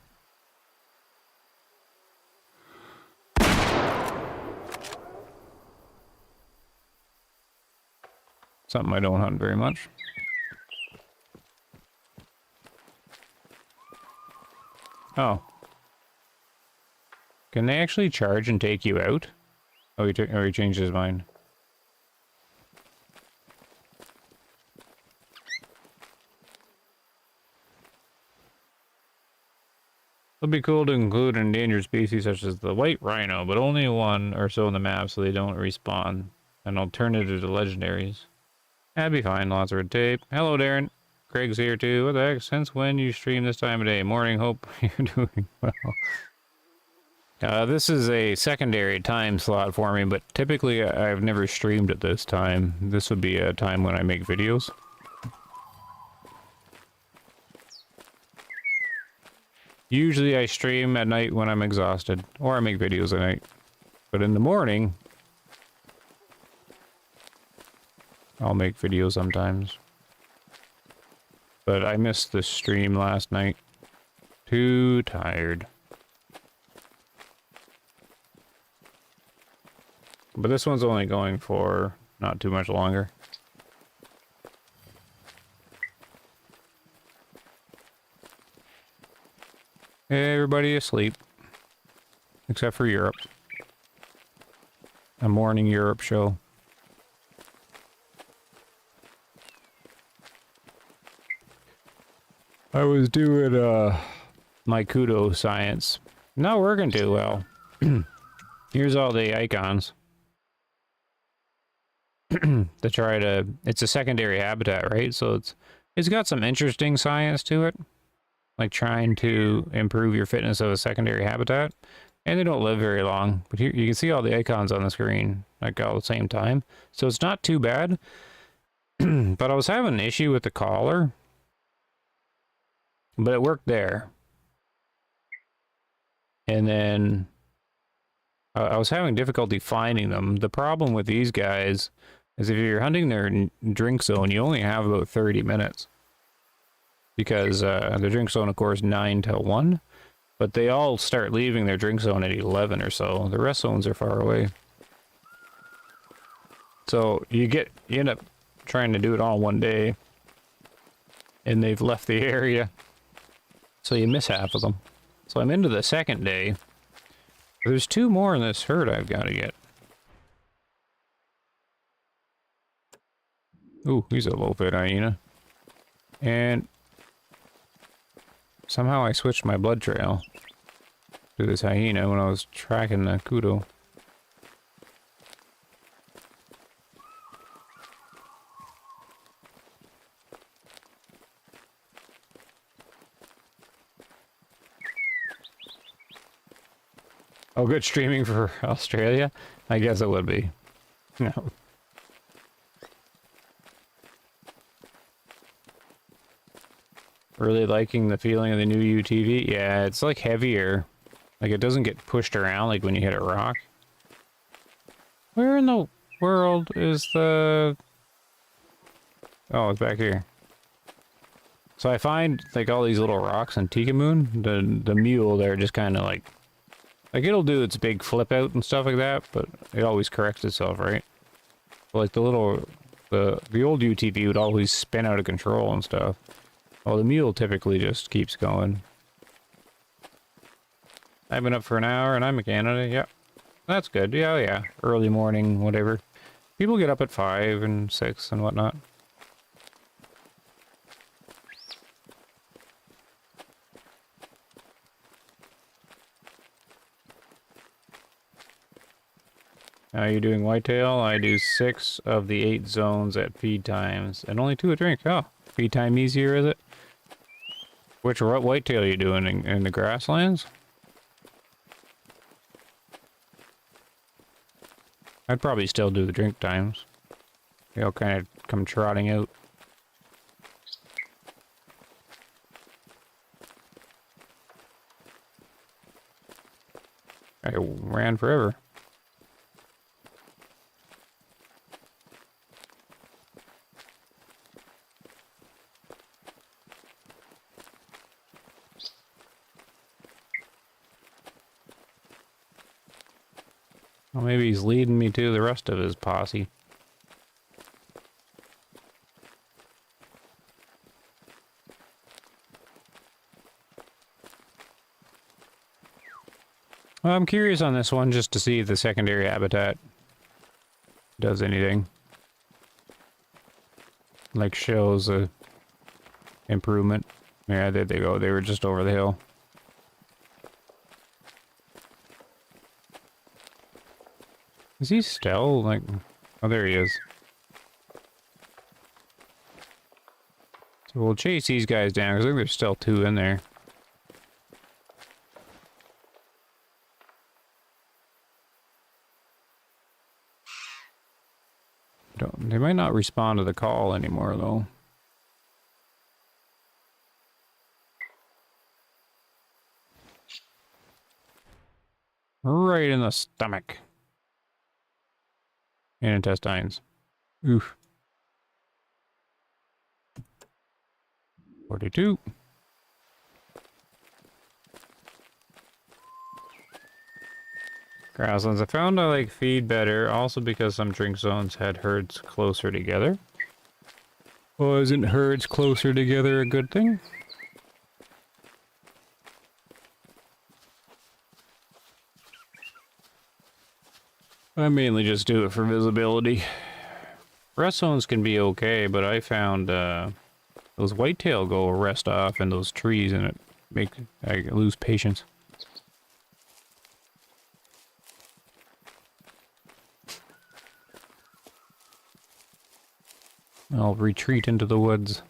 Speaker 1: Something I don't hunt very much. Oh. Can they actually charge and take you out? Oh, he changed his mind. It'll be cool to include an endangered species such as the white rhino, but only one or so in the map so they don't respawn. An alternative to legendaries. That'd be fine, lots of red tape. Hello, Darren. Craig's here too. What the heck? Since when you stream this time of day? Morning, hope you're doing well. This is a secondary time slot for me, but typically I've never streamed at this time. This would be a time when I make videos. Usually I stream at night when I'm exhausted, or I make videos at night. But in the morning, I'll make videos sometimes. But I missed the stream last night. Too tired. But this one's only going for not too much longer. Everybody asleep. Except for Europe. A morning Europe show. I was doing my kudo science. Not working too well. Here's all the icons. To try to... It's a secondary habitat, right? So it's got some interesting science to it. Like trying to improve your fitness of a secondary habitat. And they don't live very long. But here you can see all the icons on the screen, like all at the same time. So it's not too bad. But I was having an issue with the collar. But it worked there. And then I was having difficulty finding them. The problem with these guys is if you're hunting their drink zone, you only have about 30 minutes. Because the drink zone, of course, 9 till 1. But they all start leaving their drink zone at 11 or so. The rest zones are far away. So you end up trying to do it all in one day. And they've left the area. So you miss half of them. So I'm into the second day. There's 2 more in this herd I've got to get. Ooh, he's a low-fit hyena. And somehow I switched my blood trail to this hyena when I was tracking the kudo. Oh, good streaming for Australia? I guess it would be. No. Really liking the feeling of the new UTV? Yeah, it's like heavier. Like it doesn't get pushed around like when you hit a rock. Where in the world is the... Oh, it's back here. So I find like all these little rocks in Tikamoon. The mule there just kind of like it'll do its big flip out and stuff like that, but it always corrects itself, right? But like the old UTV would always spin out of control and stuff. Well, the mule typically just keeps going. I've been up for an hour and I'm in Canada. Yep. That's good. Yeah, yeah. Early morning, whatever. People get up at 5 and 6 and whatnot. Now you're doing whitetail. I do 6 of the 8 zones at feed times and only 2 a drink. Oh, feed time easier, is it? Which whitetail are you doing in the grasslands? I'd probably still do the drink times. They'll kind of come trotting out. I ran forever. Well, maybe he's leading me to the rest of his posse. Well, I'm curious on this one just to see if the secondary habitat does anything. Like shows a improvement. Yeah, there they go. They were just over the hill. Is he still, like... Oh, there he is. So we'll chase these guys down, because I think there's still 2 in there. They might not respond to the call anymore, though. Right in the stomach. And intestines. Oof. 42. Grasslands. I found I like feed better, also because some drink zones had herds closer together. Well, isn't herds closer together a good thing? I mainly just do it for visibility. Rest zones can be okay, but I found those whitetail go rest off in those trees and I lose patience. I'll retreat into the woods.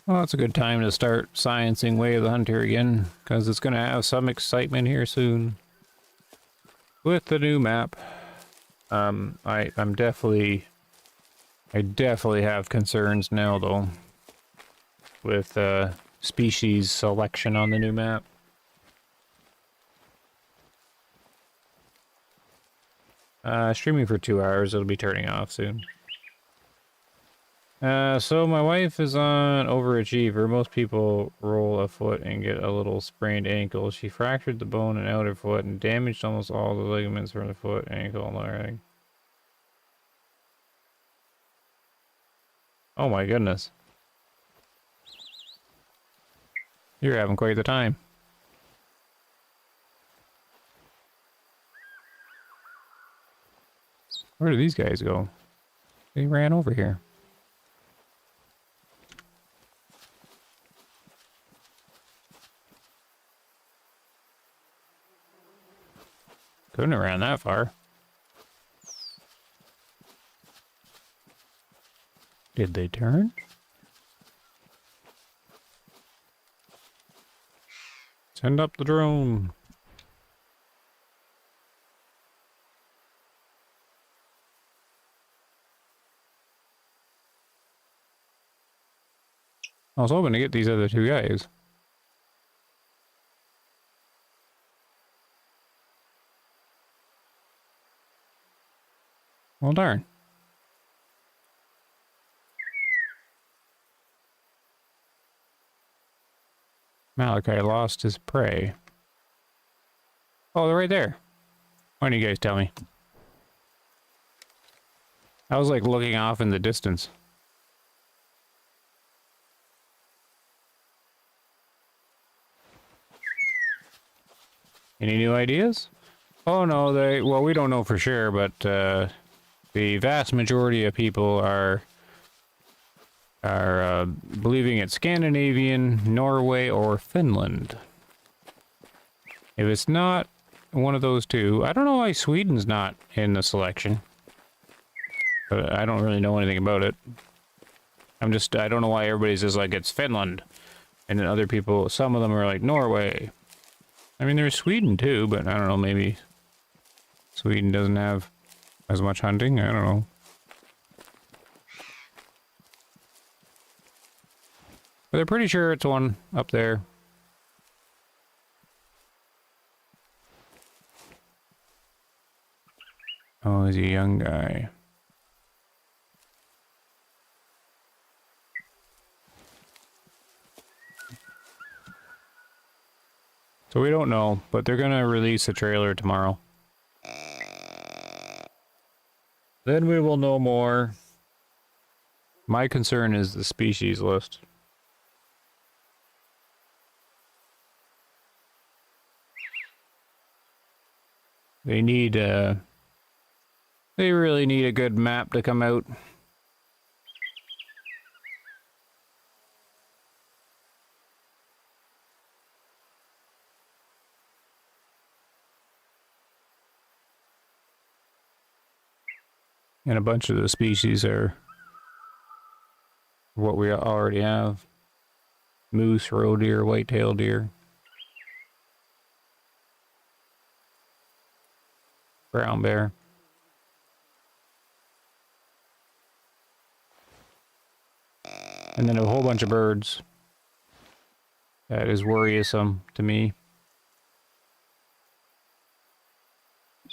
Speaker 1: Well, it's a good time to start sciencing Way of the Hunter again, because it's going to have some excitement here soon. With the new map. I definitely have concerns now, though, with species selection on the new map. Streaming for 2 hours, it'll be turning off soon. So my wife is on overachiever. Most people roll a foot and get a little sprained ankle. She fractured the bone in outer foot and damaged almost all the ligaments from the foot, ankle, and leg. Oh my goodness. You're having quite the time. Where do these guys go? They ran over here. Couldn't have ran that far. Did they turn? Send up the drone. I was hoping to get these other two guys. Well, darn. Malachi lost his prey. Oh, they're right there. Why don't you guys tell me? I was like looking off in the distance. Any new ideas? Oh no, well, we don't know for sure, but the vast majority of people are believing it's Scandinavian, Norway, or Finland. If it's not one of those two, I don't know why Sweden's not in the selection. But I don't really know anything about it. I don't know why everybody's just like, it's Finland. And then other people, some of them are like, Norway. I mean, there's Sweden too, but I don't know, maybe Sweden doesn't have as much hunting. I don't know. But they're pretty sure it's one up there. Oh, he's a young guy. So we don't know, but they're gonna release a trailer tomorrow. Then we will know more. My concern is the species list. They really need a good map to come out. And a bunch of the species are what we already have. Moose, roe deer, white-tailed deer. Brown bear. And then a whole bunch of birds. That is worrisome to me.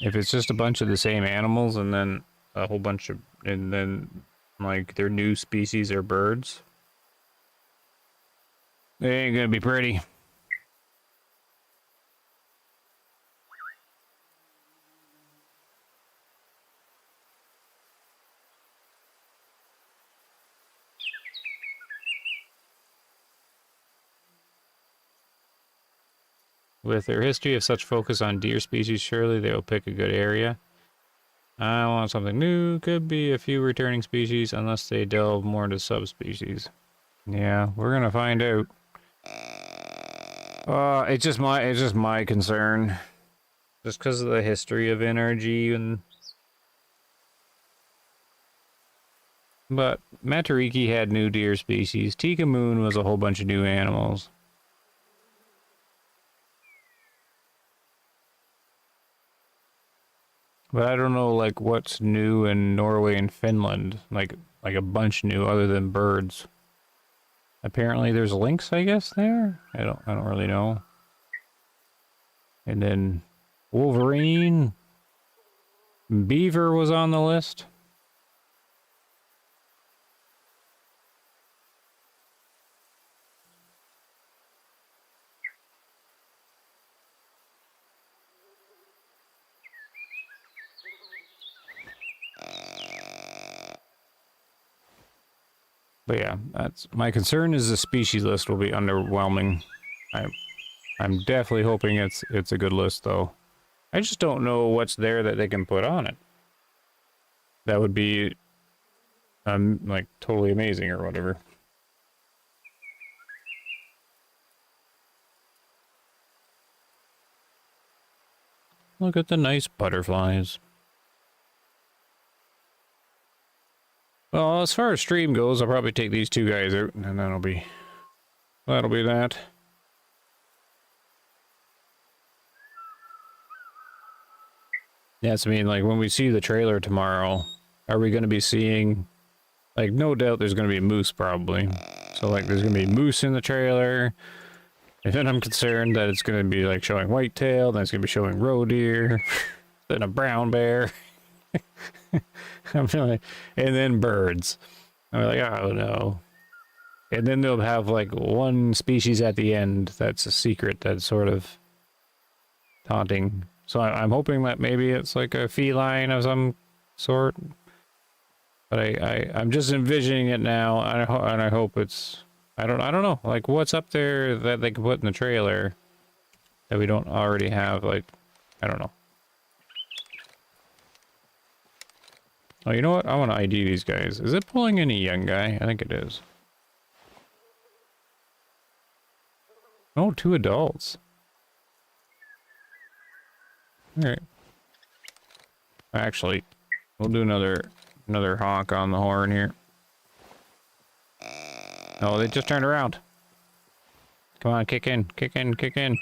Speaker 1: if it's just a bunch of the same animals and then a whole bunch of, and then like their new species are birds, they ain't gonna be pretty. With their history of such focus on deer species, surely they will pick a good area. I want something new. Could be a few returning species, unless they delve more into subspecies. Yeah, we're gonna find out. It's just my concern. Just because of the history of NRG and... But Matariki had new deer species. Tika Moon was a whole bunch of new animals. But I don't know, like, what's new in Norway and Finland. Like a bunch new other than birds. Apparently there's lynx, I guess, there? I don't really know. And then Wolverine. Beaver was on the list. But yeah, that's my concern is the species list will be underwhelming. I'm definitely hoping it's a good list though. I just don't know what's there that they can put on it. That would be like totally amazing or whatever. Look at the nice butterflies. Well, as far as stream goes, I'll probably take these two guys out, and that'll be that. Yeah, so I mean, like, when we see the trailer tomorrow, are we going to be seeing, like, no doubt there's going to be a moose, probably. So, like, there's going to be moose in the trailer, and then I'm concerned that it's going to be, like, showing whitetail, then it's going to be showing roe deer, then a brown bear. I'm like, and then birds. I'm like, oh no. And then they'll have like one species at the end that's a secret that's sort of taunting. So I'm hoping that maybe it's like a feline of some sort. But I'm just envisioning it now, and I hope it's... I don't know. Like, what's up there that they can put in the trailer that we don't already have? Like, I don't know. Oh, you know what? I want to ID these guys. Is it pulling any young guy? I think it is. Oh, 2 adults. Alright. Actually, we'll do another honk on the horn here. Oh, they just turned around. Come on, kick in, kick in, kick in.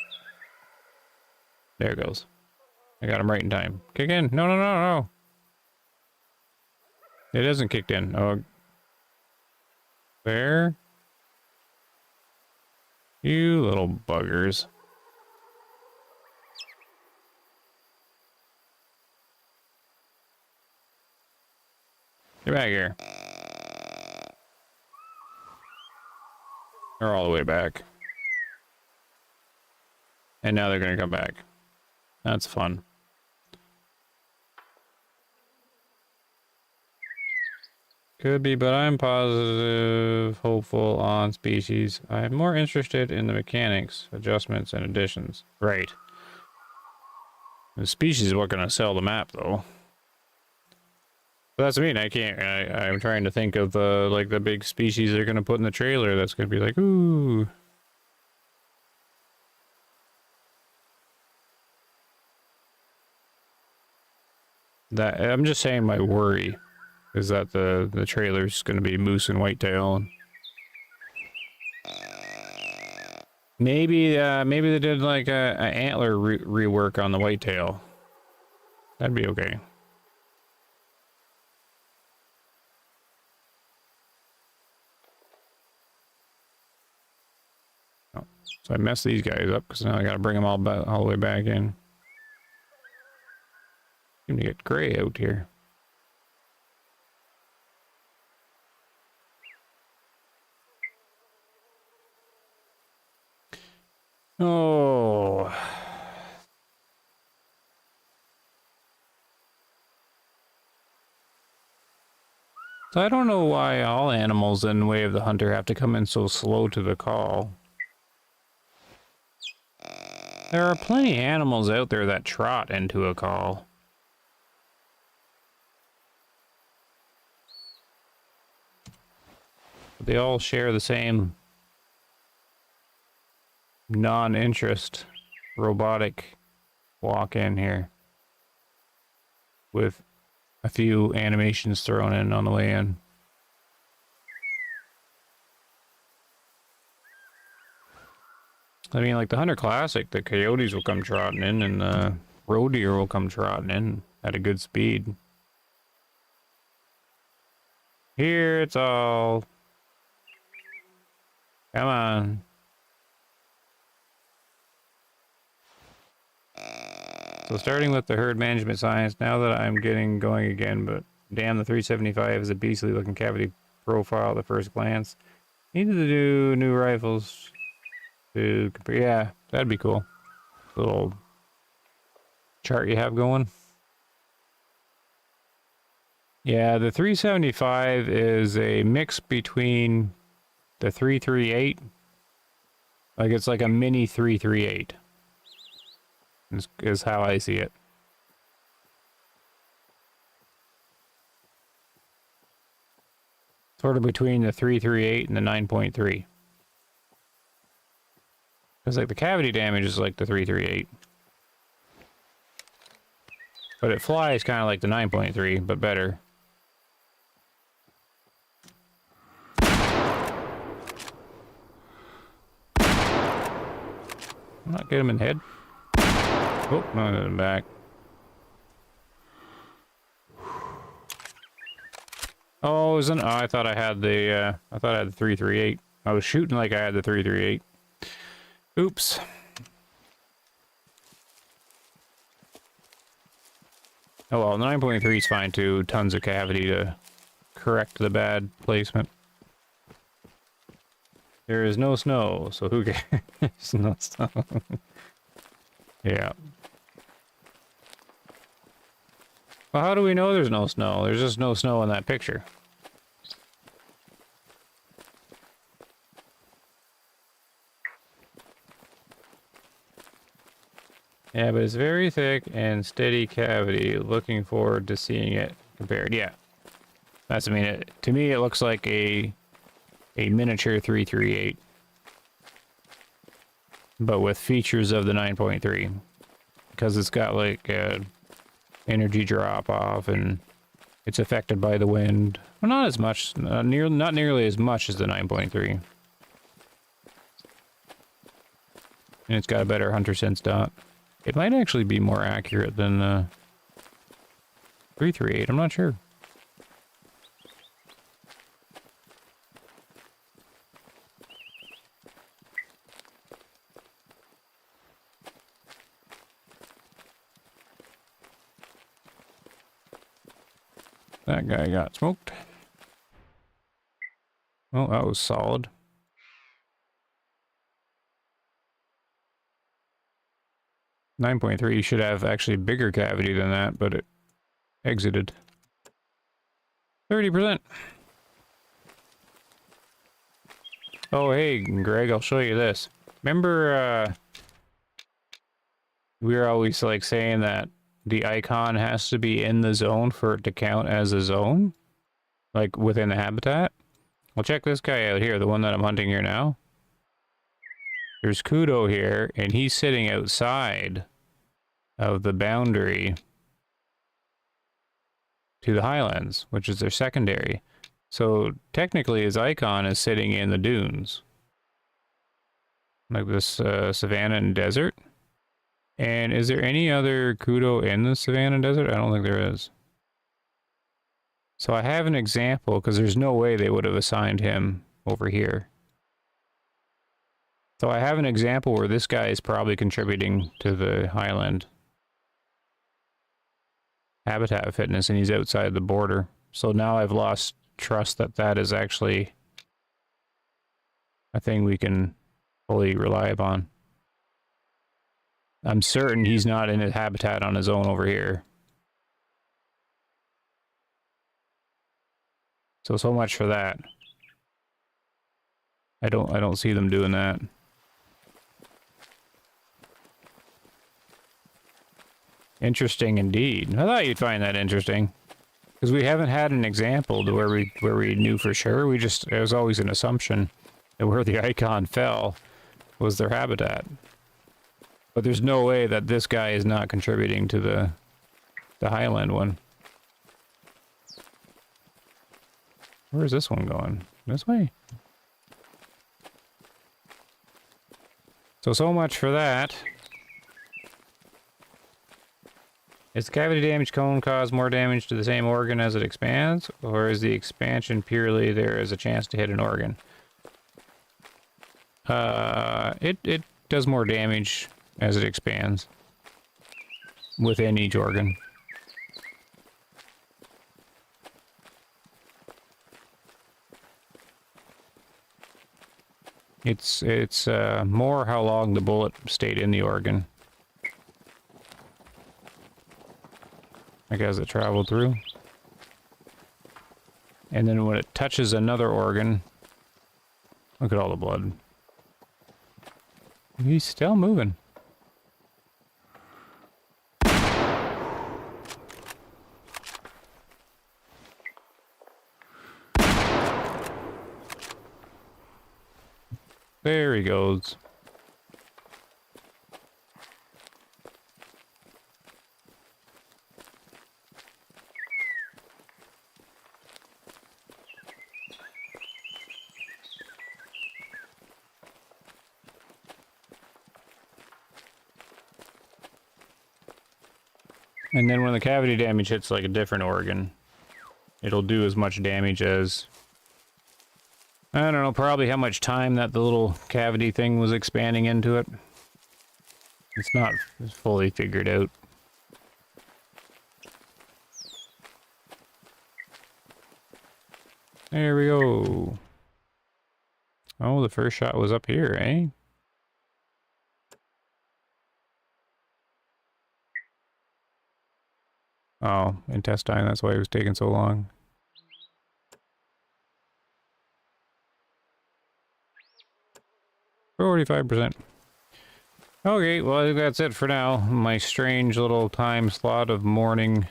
Speaker 1: There it goes. I got him right in time. Kick in. No, no, no, no. It hasn't kicked in. Oh. There. You little buggers. Get back here. They're all the way back. And now they're gonna come back. That's fun. Could be, but I'm positive, hopeful on species. I'm more interested in the mechanics, adjustments, and additions. Right. The species is what gonna sell the map, though. But that's what I mean. I can't. I'm trying to think of the like the big species they're gonna put in the trailer. That's gonna be like, ooh. That I'm just saying. My worry is that the trailer's gonna be moose and whitetail. Maybe maybe they did like a antler rework on the whitetail. That'd be okay. Oh, so I messed these guys up because now I gotta bring them all the way back in. Seem to get gray out here. Oh. So I don't know why all animals in Way of the Hunter have to come in so slow to the call. There are plenty of animals out there that trot into a call. But they all share the same non-interest robotic walk in here. With a few animations thrown in on the way in. I mean, like the Hunter Classic, the coyotes will come trotting in, and the roe deer will come trotting in at a good speed. Here it's all. Come on. So starting with the herd management science, now that I'm getting going again, but damn, the 375 is a beastly looking cavity profile at the first glance. Needed to do new rifles to compare. Yeah, that'd be cool. Little chart you have going. Yeah, the 375 is a mix between the 338. Like it's like a mini 338. Is how I see it. Sort of between the 338 and the 9.3. Because like the cavity damage is like the 338. But it flies kind of like the 9.3, but better. Not get him in the head. Oh, no, in the back. Oh, isn't? Oh, I thought I had the. I thought I had the 338. I was shooting like I had the 338. Oops. Oh well, the 9.3 is fine too. Tons of cavity to correct the bad placement. There is no snow, so who cares? No snow. Yeah. Well, how do we know there's no snow? There's just no snow in that picture. Yeah, but it's very thick and steady cavity. Looking forward to seeing it compared. Yeah. That's, I mean, to me it looks like a miniature 338. But with features of the 9.3. Because it's got like energy drop off and it's affected by the wind. Well, not as much, not nearly as much as the 9.3. And it's got a better hunter sense dot. It might actually be more accurate than 338, I'm not sure. That guy got smoked. Oh, that was solid. .3 should have actually bigger cavity than that, but it exited. 30%. Oh, hey, Greg, I'll show you this. Remember, we were always like saying that the icon has to be in the zone for it to count as a zone? Like within the habitat? Well, check this guy out here, the one that I'm hunting here now. There's Kudo here, and he's sitting outside of the boundary to the highlands, which is their secondary. So technically his icon is sitting in the dunes. Like this savanna and desert. And is there any other Kudo in the savanna and desert? I don't think there is. So I have an example, because there's no way they would have assigned him over here. So I have an example where this guy is probably contributing to the highland. habitat fitness and he's outside the border. So now I've lost trust that that is actually a thing we can fully rely upon. I'm certain he's not in his habitat on his own over here. So much for that. I don't see them doing that. Interesting indeed. I thought you'd find that interesting. Because we haven't had an example to where we knew for sure. It was always an assumption that where the icon fell was their habitat. But there's no way that this guy is not contributing to the Highland one. Where's this one going? This way? So much for that. Is the cavity damage cone cause more damage to the same organ as it expands? Or is the expansion purely there as a chance to hit an organ? It does more damage as it expands within each organ. It's more how long the bullet stayed in the organ. Like as it traveled through. And then when it touches another organ, look at all the blood. He's still moving. There he goes. And then when the cavity damage hits like a different organ, it'll do as much damage as, I don't know, probably how much time that the little cavity thing was expanding into it. It's not fully figured out. There we go. Oh, the first shot was up here, eh? Oh, intestine, that's why it was taking so long. %. Okay, well, I think that's it for now. My strange little time slot of morning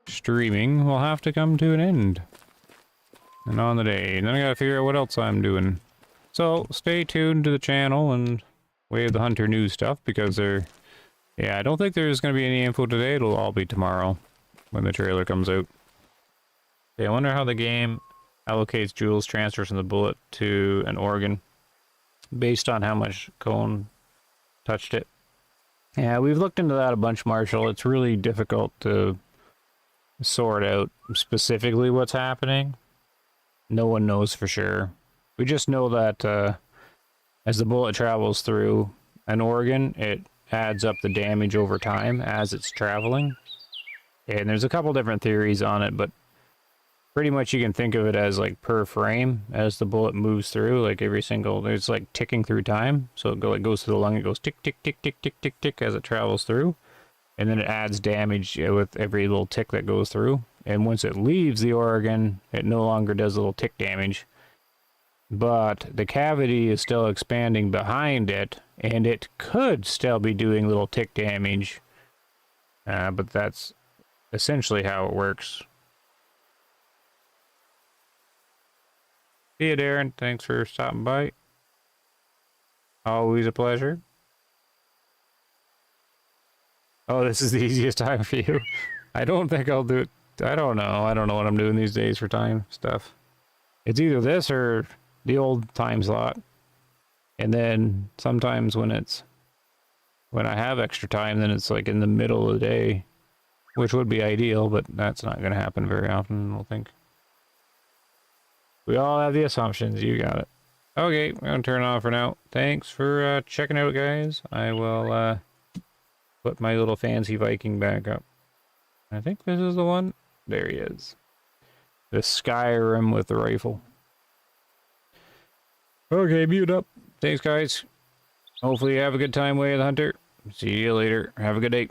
Speaker 1: streaming will have to come to an end. And on the day. And then I gotta figure out what else I'm doing. So, stay tuned to the channel and Wave the Hunter news stuff, because yeah, I don't think there's gonna be any info today. It'll all be tomorrow when the trailer comes out. Okay, I wonder how the game allocates joules transfers from the bullet to an organ based on how much cone touched it. Yeah, we've looked into that a bunch, Marshall. It's really difficult to sort out specifically what's happening. No one knows for sure. We just know that as the bullet travels through an organ, it adds up the damage over time as it's traveling. And there's a couple different theories on it, but pretty much you can think of it as like per frame as the bullet moves through, like every single, it's like ticking through time. So it goes through the lung, it goes tick, tick, tick, tick, tick, tick, tick as it travels through. And then it adds damage with every little tick that goes through. And once it leaves the organ, it no longer does little tick damage. But the cavity is still expanding behind it, and it could still be doing little tick damage. But that's essentially how it works. See you, Darren. Thanks for stopping by. Always a pleasure. Oh, this is the easiest time for you. I don't think I'll do it. I don't know. I don't know what I'm doing these days for time stuff. It's either this or the old time slot. And then sometimes when I have extra time, then it's like in the middle of the day, which would be ideal, but that's not going to happen very often, I don't think. We all have the assumptions. You got it. Okay, we're going to turn it off for now. Thanks for checking out, guys. I will put my little fancy Viking back up. I think this is the one. There he is. The Skyrim with the rifle. Okay, mute up. Thanks, guys. Hopefully you have a good time, Way of the Hunter. See you later. Have a good day.